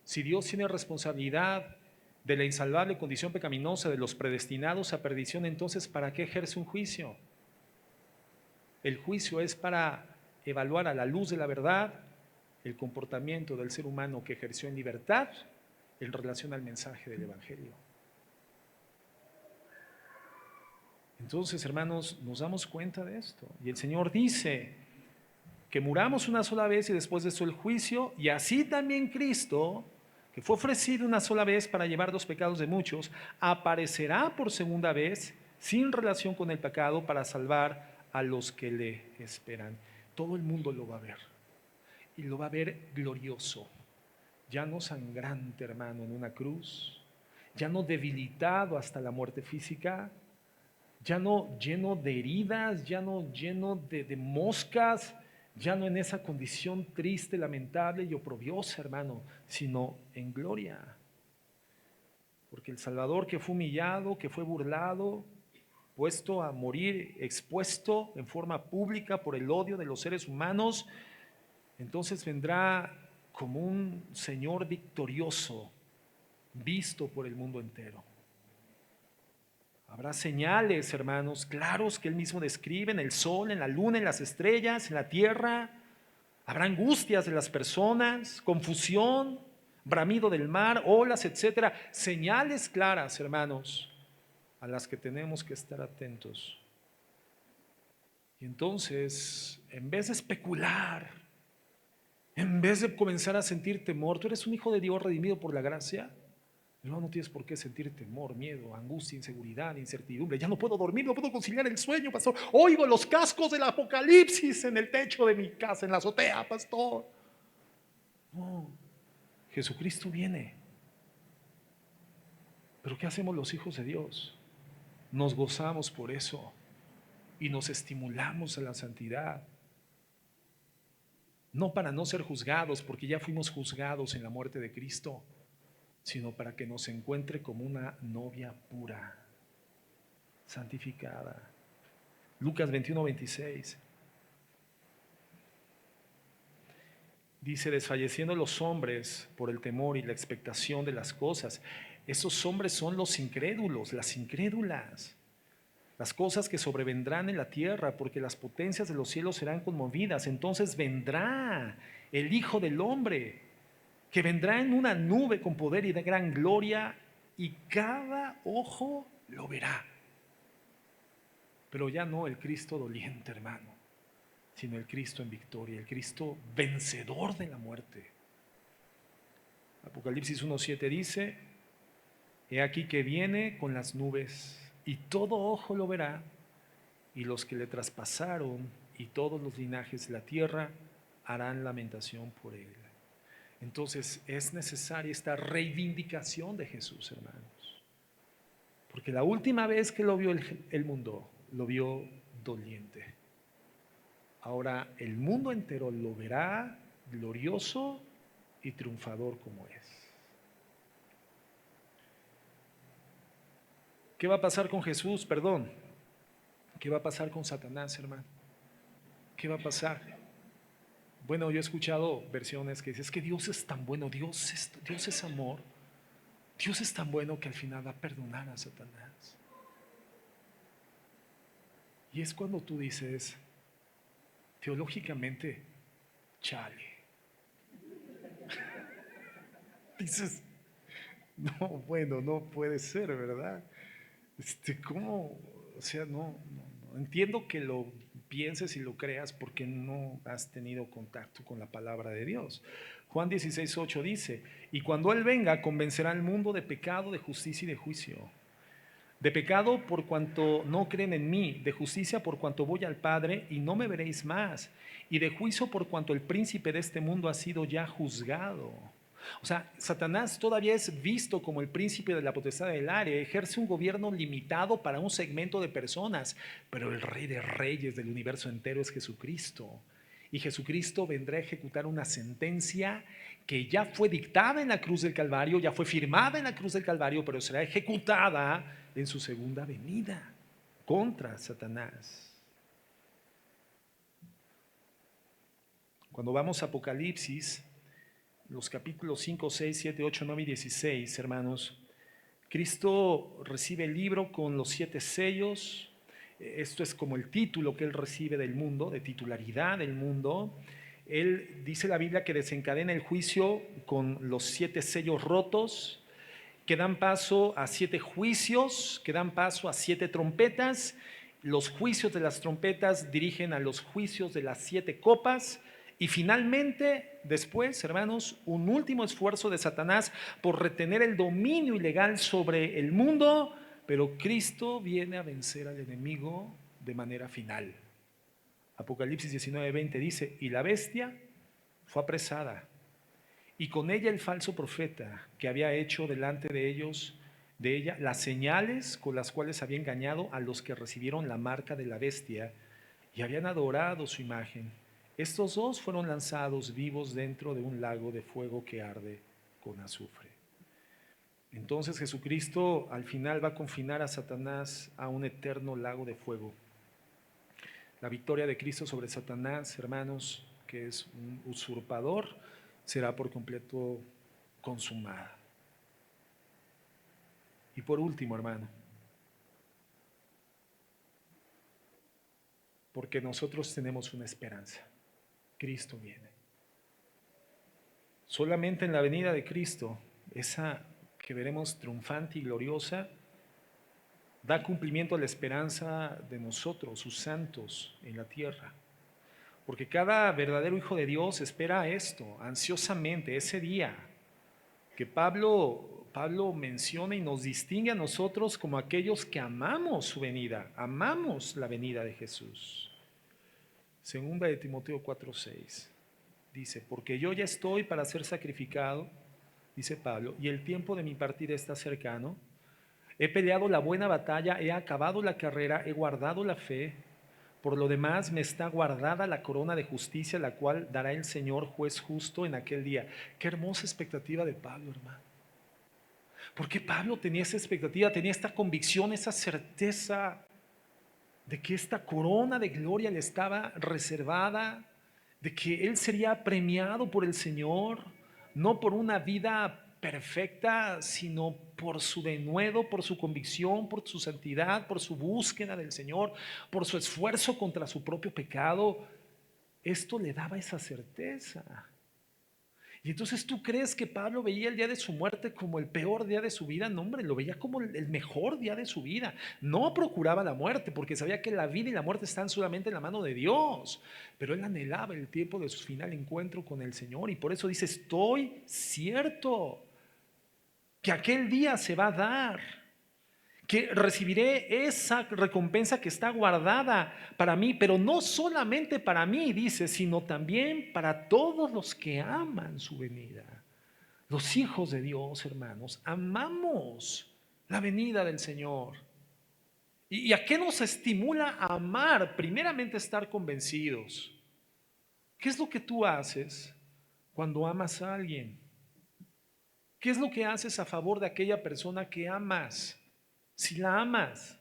Speaker 1: Si Dios tiene responsabilidad de la insalvable condición pecaminosa de los predestinados a perdición, entonces ¿para qué ejerce un juicio? El juicio es para evaluar a la luz de la verdad el comportamiento del ser humano que ejerció en libertad en relación al mensaje del Evangelio. Entonces, hermanos, nos damos cuenta de esto. Y el Señor dice que muramos una sola vez y después de eso el juicio, y así también Cristo, que fue ofrecido una sola vez para llevar los pecados de muchos, aparecerá por segunda vez sin relación con el pecado para salvar a los que le esperan. Todo el mundo lo va a ver y lo va a ver glorioso, ya no sangrante, hermano, en una cruz, ya no debilitado hasta la muerte física, ya no lleno de heridas, ya no lleno de moscas, ya no en esa condición triste, lamentable y oprobiosa, hermano, sino en gloria. Porque el Salvador que fue humillado, que fue burlado, puesto a morir, expuesto en forma pública por el odio de los seres humanos, entonces vendrá como un Señor victorioso, visto por el mundo entero. Habrá señales, hermanos, claros que Él mismo describe en el sol, en la luna, en las estrellas, en la tierra. Habrá angustias de las personas, confusión, bramido del mar, olas, etcétera. Señales claras, hermanos, a las que tenemos que estar atentos. Y entonces, en vez de especular, en vez de comenzar a sentir temor, tú eres un hijo de Dios redimido por la gracia. No tienes por qué sentir temor, miedo, angustia, inseguridad, incertidumbre. Ya no puedo dormir, no puedo conciliar el sueño, pastor. Oigo los cascos del apocalipsis en el techo de mi casa, en la azotea, pastor. No, Jesucristo viene. Pero ¿qué hacemos los hijos de Dios? Nos gozamos por eso y nos estimulamos a la santidad. No para no ser juzgados, porque ya fuimos juzgados en la muerte de Cristo, sino para que nos encuentre como una novia pura, santificada, Lucas 21:26. Dice, desfalleciendo los hombres por el temor y la expectación de las cosas. Esos hombres son los incrédulos, las incrédulas. Las cosas que sobrevendrán en la tierra, porque las potencias de los cielos serán conmovidas. Entonces vendrá el Hijo del Hombre, que vendrá en una nube con poder y de gran gloria, y cada ojo lo verá. Pero ya no el Cristo doliente, hermano, sino el Cristo en victoria, el Cristo vencedor de la muerte. Apocalipsis 1:7 dice, he aquí que viene con las nubes, y todo ojo lo verá, y los que le traspasaron y todos los linajes de la tierra harán lamentación por él. Entonces es necesaria esta reivindicación de Jesús, hermanos, porque la última vez que lo vio el mundo, lo vio doliente. Ahora el mundo entero lo verá glorioso y triunfador como es. ¿Qué va a pasar con Jesús? Perdón. ¿Qué va a pasar con Satanás, hermano? ¿Qué va a pasar? Bueno, yo he escuchado versiones que dicen, es que Dios es tan bueno, Dios es amor, Dios es tan bueno que al final va a perdonar a Satanás. Y es cuando tú dices, teológicamente, chale. Dices, no, bueno, no puede ser, ¿verdad? ¿Cómo? O sea, no. Entiendo que lo pienses y lo creas porque no has tenido contacto con la palabra de Dios. Juan 16:8 dice, y cuando Él venga, convencerá al mundo de pecado, de justicia y de juicio. De pecado por cuanto no creen en mí, de justicia por cuanto voy al Padre y no me veréis más, y de juicio por cuanto el príncipe de este mundo ha sido ya juzgado. O sea, Satanás todavía es visto como el príncipe de la potestad del aire, ejerce un gobierno limitado para un segmento de personas, pero el rey de reyes del universo entero es Jesucristo. Y Jesucristo vendrá a ejecutar una sentencia que ya fue dictada en la cruz del Calvario, ya fue firmada en la cruz del Calvario, pero será ejecutada en su segunda venida contra Satanás. Cuando vamos a Apocalipsis, los capítulos 5, 6, 7, 8, 9 y 16, hermanos, Cristo recibe el libro con los 7 sellos. Esto es como el título que Él recibe del mundo, de titularidad del mundo. Él dice la Biblia que desencadena el juicio con los 7 sellos rotos, que dan paso a 7 juicios, que dan paso a 7 trompetas. Los juicios de las trompetas dirigen a los juicios de las 7 copas. Y finalmente, después, hermanos, un último esfuerzo de Satanás por retener el dominio ilegal sobre el mundo, pero Cristo viene a vencer al enemigo de manera final. Apocalipsis 19:20 dice, y la bestia fue apresada, y con ella el falso profeta que había hecho delante de ella, las señales con las cuales había engañado a los que recibieron la marca de la bestia y habían adorado su imagen. Estos dos fueron lanzados vivos dentro de un lago de fuego que arde con azufre. Entonces Jesucristo al final va a confinar a Satanás a un eterno lago de fuego. La victoria de Cristo sobre Satanás, hermanos, que es un usurpador, será por completo consumada. Y por último, hermano, porque nosotros tenemos una esperanza. Cristo viene. Solamente en la venida de Cristo, esa que veremos triunfante y gloriosa, da cumplimiento a la esperanza de nosotros, sus santos, en la tierra. Porque cada verdadero hijo de Dios espera esto, ansiosamente, ese día que Pablo menciona y nos distingue a nosotros como aquellos que amamos su venida, amamos la venida de Jesús. Segunda de Timoteo 4:6 dice, porque yo ya estoy para ser sacrificado, dice Pablo, y el tiempo de mi partida está cercano. He peleado la buena batalla, he acabado la carrera, he guardado la fe. Por lo demás me está guardada la corona de justicia, la cual dará el Señor juez justo en aquel día. Qué hermosa expectativa de Pablo, hermano. Porque Pablo tenía esa expectativa, tenía esta convicción, esa certeza. de que esta corona de gloria le estaba reservada, de que él sería premiado por el Señor, no por una vida perfecta, sino por su denuedo, por su convicción, por su santidad, por su búsqueda del Señor, por su esfuerzo contra su propio pecado. Esto le daba esa certeza. Y entonces tú crees que Pablo veía el día de su muerte como el peor día de su vida. No, hombre, lo veía como el mejor día de su vida. No procuraba la muerte porque sabía que la vida y la muerte están solamente en la mano de Dios. Pero él anhelaba el tiempo de su final encuentro con el Señor. Y por eso dice, estoy cierto que aquel día se va a dar, que recibiré esa recompensa que está guardada para mí, pero no solamente para mí, dice, sino también para todos los que aman su venida. Los hijos de Dios, hermanos, amamos la venida del Señor. ¿Y a qué nos estimula a amar? Primeramente, estar convencidos. ¿Qué es lo que tú haces cuando amas a alguien? ¿Qué es lo que haces a favor de aquella persona que amas? Si la amas.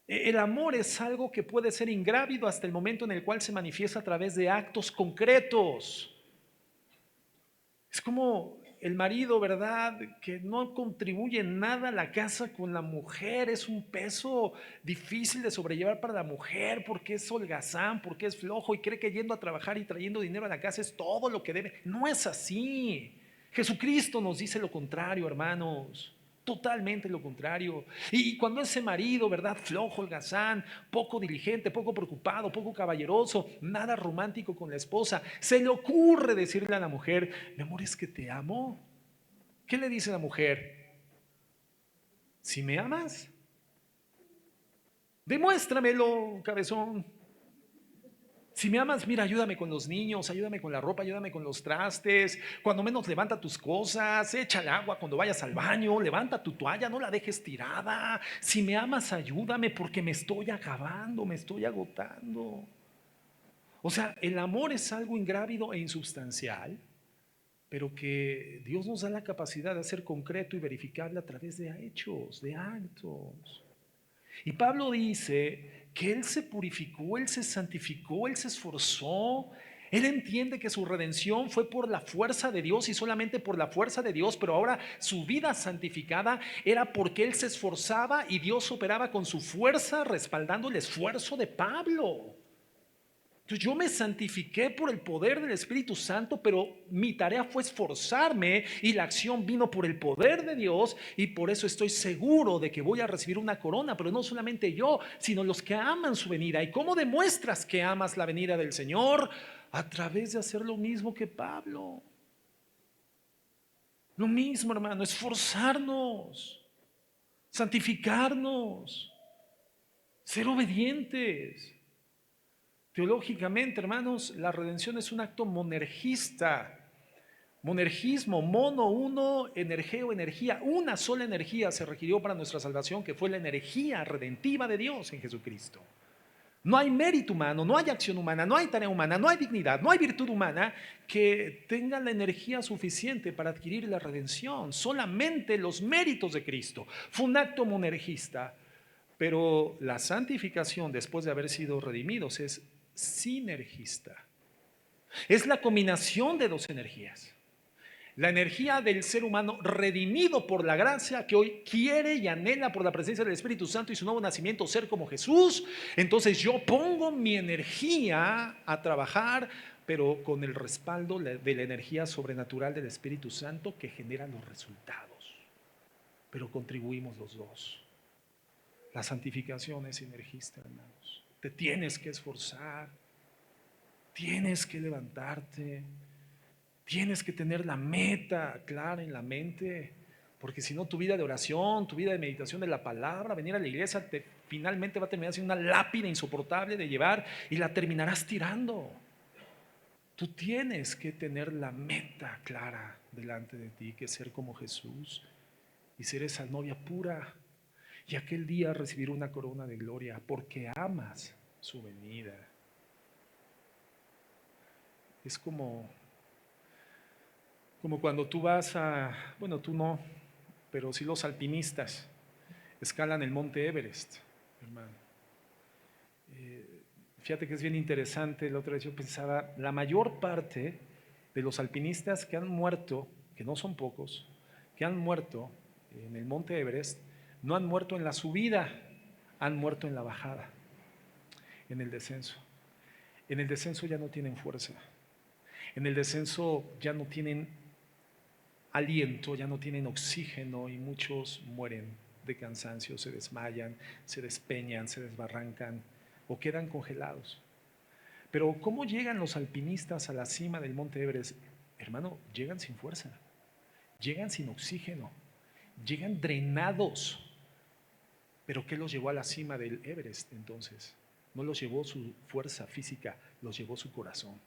Speaker 1: El amor es algo que puede ser ingrávido hasta el momento en el cual se manifiesta a través de actos concretos. Es como el marido, ¿verdad? Que no contribuye en nada a la casa con la mujer. Es un peso difícil de sobrellevar para la mujer porque es holgazán, porque es flojo y cree que yendo a trabajar y trayendo dinero a la casa es todo lo que debe. No es así. Jesucristo nos dice lo contrario, hermanos. Totalmente lo contrario. Y cuando ese marido, ¿verdad? Flojo, holgazán, poco diligente, poco preocupado, poco caballeroso, nada romántico con la esposa, se le ocurre decirle a la mujer, mi amor, es que te amo. ¿Qué le dice la mujer? Si me amas, demuéstramelo, cabezón. Si me amas, mira, ayúdame con los niños, ayúdame con la ropa, ayúdame con los trastes. Cuando menos levanta tus cosas, échale agua cuando vayas al baño, levanta tu toalla, no la dejes tirada. Si me amas, ayúdame porque me estoy acabando, me estoy agotando. O sea, el amor es algo ingrávido e insubstancial, pero que Dios nos da la capacidad de hacer concreto y verificable a través de hechos, de actos. Y Pablo dice que él se purificó, él se santificó, él se esforzó. Él entiende que su redención fue por la fuerza de Dios y solamente por la fuerza de Dios, pero ahora su vida santificada era porque él se esforzaba y Dios operaba con su fuerza respaldando el esfuerzo de Pablo. Entonces yo me santifiqué por el poder del Espíritu Santo, pero mi tarea fue esforzarme y la acción vino por el poder de Dios y por eso estoy seguro de que voy a recibir una corona, pero no solamente yo, sino los que aman su venida. ¿Y cómo demuestras que amas la venida del Señor? A través de hacer lo mismo que Pablo. Lo mismo, hermano, esforzarnos, santificarnos, ser obedientes. Teológicamente, hermanos, la redención es un acto monergista. Monergismo, mono, uno, energeo, energía. Una sola energía se requirió para nuestra salvación, que fue la energía redentiva de Dios en Jesucristo. No hay mérito humano, no hay acción humana, no hay tarea humana, no hay dignidad, no hay virtud humana que tenga la energía suficiente para adquirir la redención. Solamente los méritos de Cristo. Fue un acto monergista. Pero la santificación, después de haber sido redimidos, es sinergista. Es la combinación de dos energías. La energía del ser humano redimido por la gracia que hoy quiere y anhela por la presencia del Espíritu Santo y su nuevo nacimiento ser como Jesús. Entonces yo pongo mi energía a trabajar, pero con el respaldo de la energía sobrenatural del Espíritu Santo que genera los resultados. Pero contribuimos los dos. La santificación es sinergista, hermanos. Te tienes que esforzar, tienes que levantarte, tienes que tener la meta clara en la mente, porque si no tu vida de oración, tu vida de meditación de la palabra, venir a la iglesia, finalmente va a terminar siendo una lápida insoportable de llevar y la terminarás tirando. Tú tienes que tener la meta clara delante de ti, que es ser como Jesús y ser esa novia pura. Y aquel día recibir una corona de gloria porque amas su venida. Es como cuando tú vas bueno, tú no, pero sí los alpinistas escalan el monte Everest, hermano. Fíjate que es bien interesante, la otra vez yo pensaba, la mayor parte de los alpinistas que han muerto, que no son pocos, que han muerto en el Monte Everest, no han muerto en la subida, han muerto en la bajada, en el descenso. En el descenso ya no tienen fuerza, en el descenso ya no tienen aliento, ya no tienen oxígeno y muchos mueren de cansancio, se desmayan, se despeñan, se desbarrancan o quedan congelados. Pero ¿cómo llegan los alpinistas a la cima del Monte Everest? Hermano, llegan sin fuerza, llegan sin oxígeno, llegan drenados. ¿Pero qué los llevó a la cima del Everest entonces? No los llevó su fuerza física, los llevó su corazón.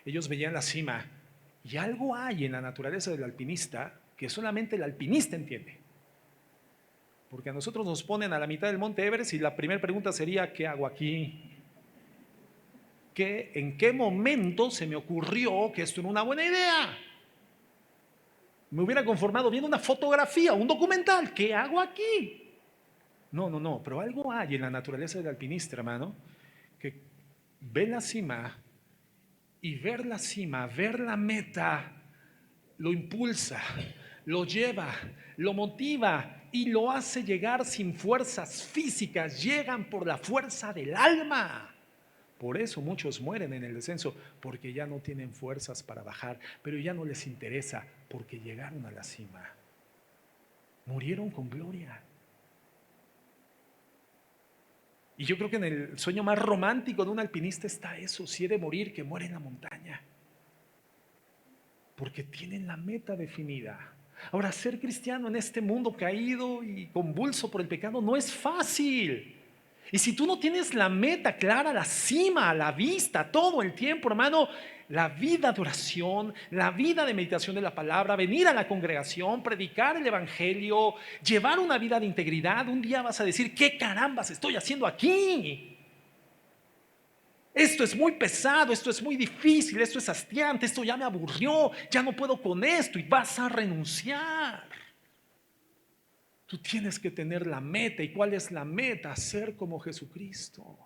Speaker 1: Ellos veían la cima y algo hay en la naturaleza del alpinista que solamente el alpinista entiende. Porque a nosotros nos ponen a la mitad del Monte Everest y la primera pregunta sería, ¿qué hago aquí? ¿En qué momento se me ocurrió que esto era una buena idea? Me hubiera conformado viendo una fotografía, un documental. ¿Qué hago aquí? No, pero algo hay en la naturaleza del alpinista, hermano, que ve la cima y ver la cima, ver la meta, lo impulsa, lo lleva, lo motiva y lo hace llegar sin fuerzas físicas, llegan por la fuerza del alma. Por eso muchos mueren en el descenso, porque ya no tienen fuerzas para bajar, pero ya no les interesa, porque llegaron a la cima. Murieron con gloria. Y yo creo que en el sueño más romántico de un alpinista está eso, si he de morir, que muere en la montaña. Porque tienen la meta definida. Ahora, ser cristiano en este mundo caído y convulso por el pecado no es fácil. Y si tú no tienes la meta clara, la cima, a la vista, todo el tiempo, hermano, la vida de oración, la vida de meditación de la palabra, venir a la congregación, predicar el evangelio, llevar una vida de integridad, un día vas a decir, ¿qué carambas estoy haciendo aquí? Esto es muy pesado, esto es muy difícil, esto es hastiante, esto ya me aburrió, ya no puedo con esto y vas a renunciar. Tú tienes que tener la meta. ¿Y cuál es la meta? Ser como Jesucristo.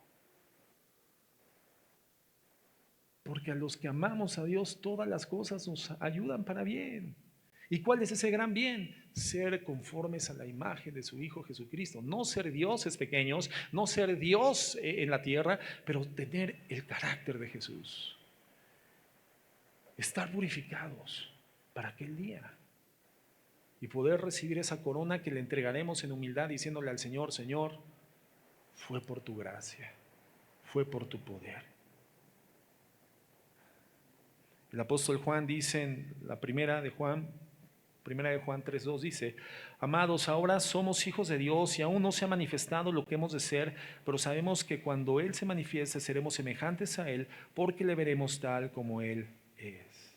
Speaker 1: Porque a los que amamos a Dios, todas las cosas nos ayudan para bien. ¿Y cuál es ese gran bien? Ser conformes a la imagen de su Hijo Jesucristo. No ser dioses pequeños, no ser Dios en la tierra, pero tener el carácter de Jesús. Estar purificados para aquel día. Y poder recibir esa corona que le entregaremos en humildad diciéndole al Señor, Señor, fue por tu gracia, fue por tu poder. El apóstol Juan dice en la primera de Juan 3:2 dice, amados, ahora somos hijos de Dios y aún no se ha manifestado lo que hemos de ser, pero sabemos que cuando Él se manifieste seremos semejantes a Él porque le veremos tal como Él es.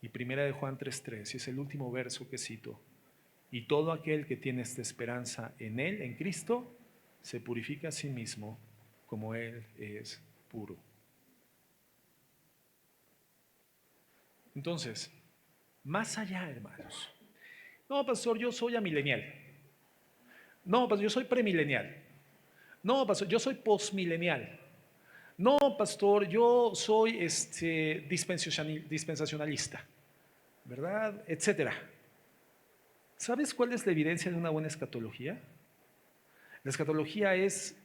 Speaker 1: Y primera de Juan 3:3, y es el último verso que cito. Y todo aquel que tiene esta esperanza en Él, en Cristo, se purifica a sí mismo como Él es puro. Entonces, más allá, hermanos. No, pastor, yo soy amilenial. No, pastor, yo soy premilenial. No, pastor, yo soy postmilenial. No, pastor, yo soy dispensacionalista, ¿verdad? Etcétera. ¿Sabes cuál es la evidencia de una buena escatología? La escatología es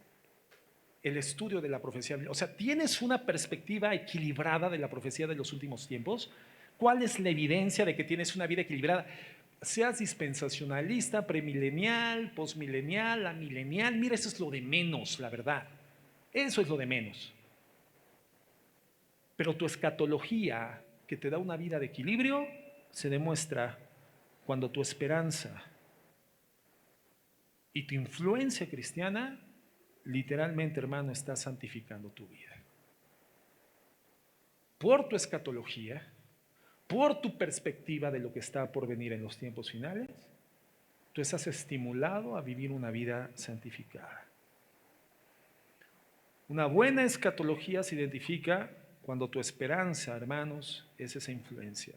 Speaker 1: el estudio de la profecía. O sea, ¿tienes una perspectiva equilibrada de la profecía de los últimos tiempos? ¿Cuál es la evidencia de que tienes una vida equilibrada? Seas dispensacionalista, premilenial, postmilenial, amilenial, mira, eso es lo de menos, la verdad. Eso es lo de menos. Pero tu escatología, que te da una vida de equilibrio, se demuestra cuando tu esperanza y tu influencia cristiana, literalmente, hermano, está santificando tu vida. Por tu escatología, por tu perspectiva de lo que está por venir en los tiempos finales, tú estás estimulado a vivir una vida santificada. Una buena escatología se identifica cuando tu esperanza, hermanos, es esa influencia.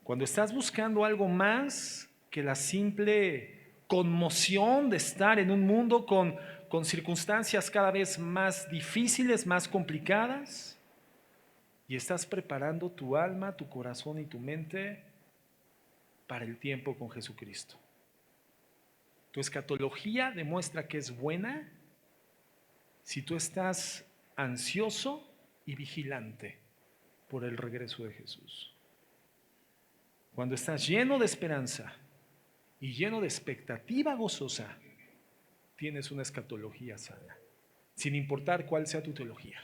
Speaker 1: Cuando estás buscando algo más que la simple conmoción de estar en un mundo con con circunstancias cada vez más difíciles, más complicadas, y estás preparando tu alma, tu corazón y tu mente para el tiempo con Jesucristo. Tu escatología demuestra que es buena si tú estás ansioso y vigilante por el regreso de Jesús. Cuando estás lleno de esperanza y lleno de expectativa gozosa, tienes una escatología sana, sin importar cuál sea tu teología.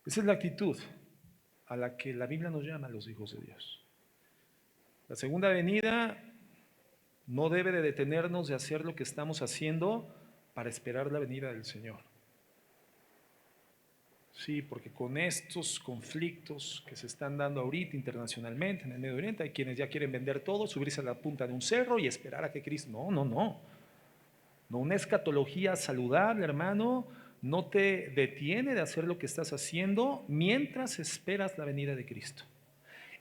Speaker 1: Esa es la actitud a la que la Biblia nos llama a los hijos de Dios. La segunda venida no debe de detenernos de hacer lo que estamos haciendo para esperar la venida del Señor. Sí, porque con estos conflictos que se están dando ahorita internacionalmente en el Medio Oriente, hay quienes ya quieren vender todo, subirse a la punta de un cerro y esperar a que Cristo... No, una escatología saludable, hermano, no te detiene de hacer lo que estás haciendo mientras esperas la venida de Cristo.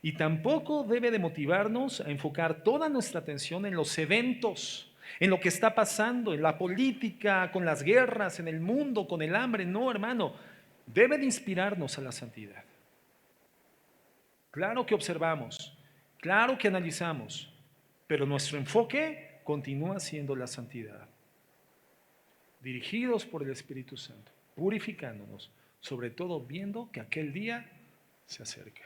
Speaker 1: Y tampoco debe de motivarnos a enfocar toda nuestra atención en los eventos, en lo que está pasando, en la política, con las guerras, en el mundo, con el hambre. No, hermano, debe de inspirarnos a la santidad. Claro que observamos, claro que analizamos, pero nuestro enfoque continúa siendo la santidad. Dirigidos por el Espíritu Santo, purificándonos, sobre todo viendo que aquel día se acerca.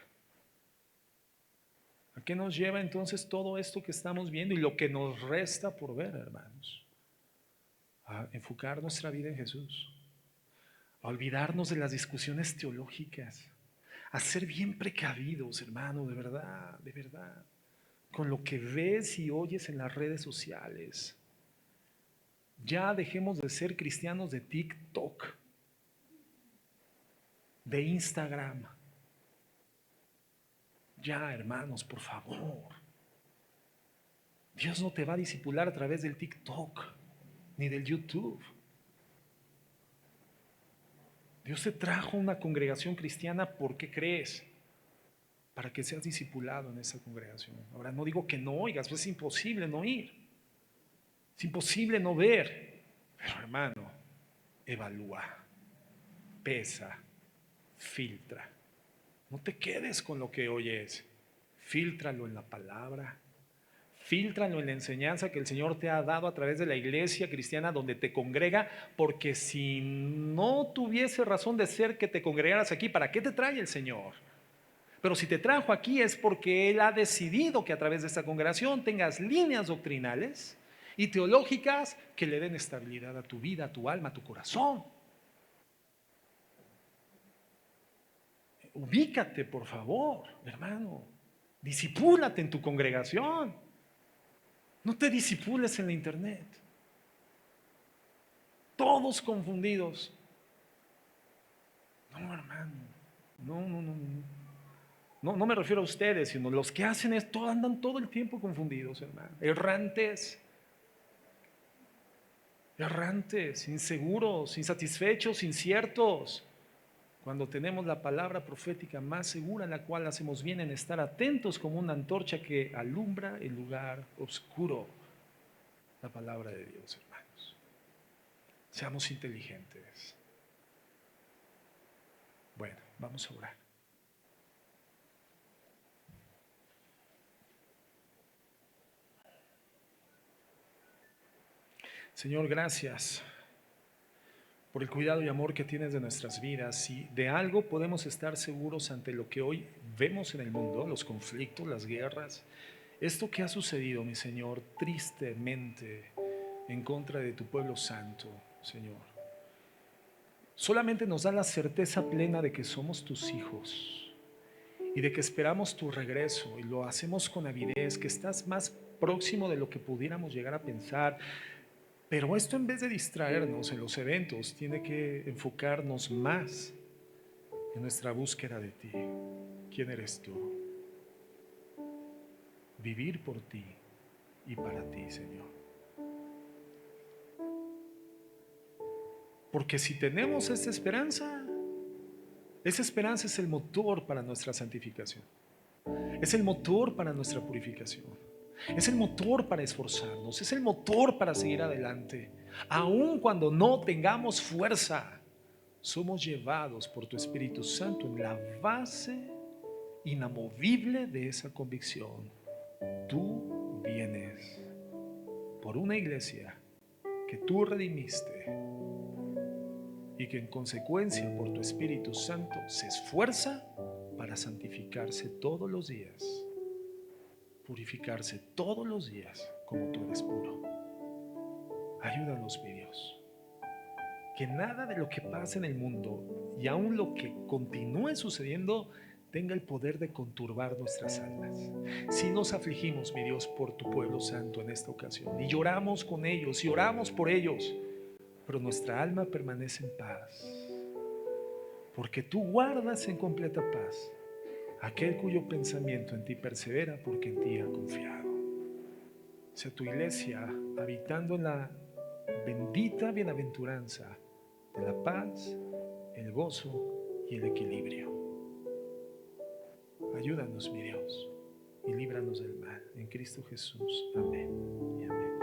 Speaker 1: ¿A qué nos lleva entonces todo esto que estamos viendo y lo que nos resta por ver, hermanos? A enfocar nuestra vida en Jesús, a olvidarnos de las discusiones teológicas, a ser bien precavidos, hermano, de verdad, con lo que ves y oyes en las redes sociales. Ya dejemos de ser cristianos de TikTok, de Instagram. Ya, hermanos, por favor. Dios no te va a discipular a través del TikTok ni del YouTube. Dios te trajo una congregación cristiana, ¿por qué crees? Para que seas discipulado en esa congregación. Ahora, no digo que no oigas, pues es imposible no ir. Es imposible no ver. Pero, hermano, evalúa, pesa, filtra. No te quedes con lo que oyes. Fíltralo en la palabra. Fíltralo en la enseñanza que el Señor te ha dado a través de la iglesia cristiana donde te congrega, porque si no tuviese razón de ser que te congregaras aquí, ¿para qué te trae el Señor? Pero si te trajo aquí es porque Él ha decidido que a través de esta congregación tengas líneas doctrinales y teológicas que le den estabilidad a tu vida, a tu alma, a tu corazón. Ubícate, por favor, hermano. Discipúlate en tu congregación. No te disipules en la internet. Todos confundidos. No, hermano. No me refiero a ustedes, sino los que hacen esto andan todo el tiempo confundidos, hermano. Errantes, inseguros, insatisfechos, inciertos. Cuando tenemos la palabra profética más segura, en la cual hacemos bien en estar atentos como una antorcha que alumbra el lugar oscuro. La palabra de Dios, hermanos. Seamos inteligentes. Bueno, vamos a orar. Señor, gracias por el cuidado y amor que tienes de nuestras vidas. Si de algo podemos estar seguros ante lo que hoy vemos en el mundo, los conflictos, las guerras, esto que ha sucedido, mi Señor, tristemente en contra de tu pueblo santo, Señor, solamente nos da la certeza plena de que somos tus hijos y de que esperamos tu regreso y lo hacemos con avidez, que estás más próximo de lo que pudiéramos llegar a pensar. Pero esto, en vez de distraernos en los eventos, tiene que enfocarnos más en nuestra búsqueda de ti. ¿Quién eres tú? Vivir por ti y para ti, Señor. Porque si tenemos esa esperanza es el motor para nuestra santificación. Es el motor para nuestra purificación. Es el motor para esforzarnos, es el motor para seguir adelante. Aun cuando no tengamos fuerza, somos llevados por tu Espíritu Santo en la base inamovible de esa convicción. Tú vienes por una iglesia que tú redimiste y que en consecuencia por tu Espíritu Santo se esfuerza para santificarse todos los días, purificarse todos los días como tú eres puro. Ayúdanos, mi Dios, que nada de lo que pasa en el mundo y aún lo que continúe sucediendo tenga el poder de conturbar nuestras almas. Si nos afligimos, mi Dios, por tu pueblo santo en esta ocasión y lloramos con ellos y oramos por ellos, pero nuestra alma permanece en paz, porque tú guardas en completa paz aquel cuyo pensamiento en ti persevera, porque en ti ha confiado. Sea tu iglesia habitando en la bendita bienaventuranza de la paz, el gozo y el equilibrio. Ayúdanos, mi Dios, y líbranos del mal. En Cristo Jesús. Amén y amén.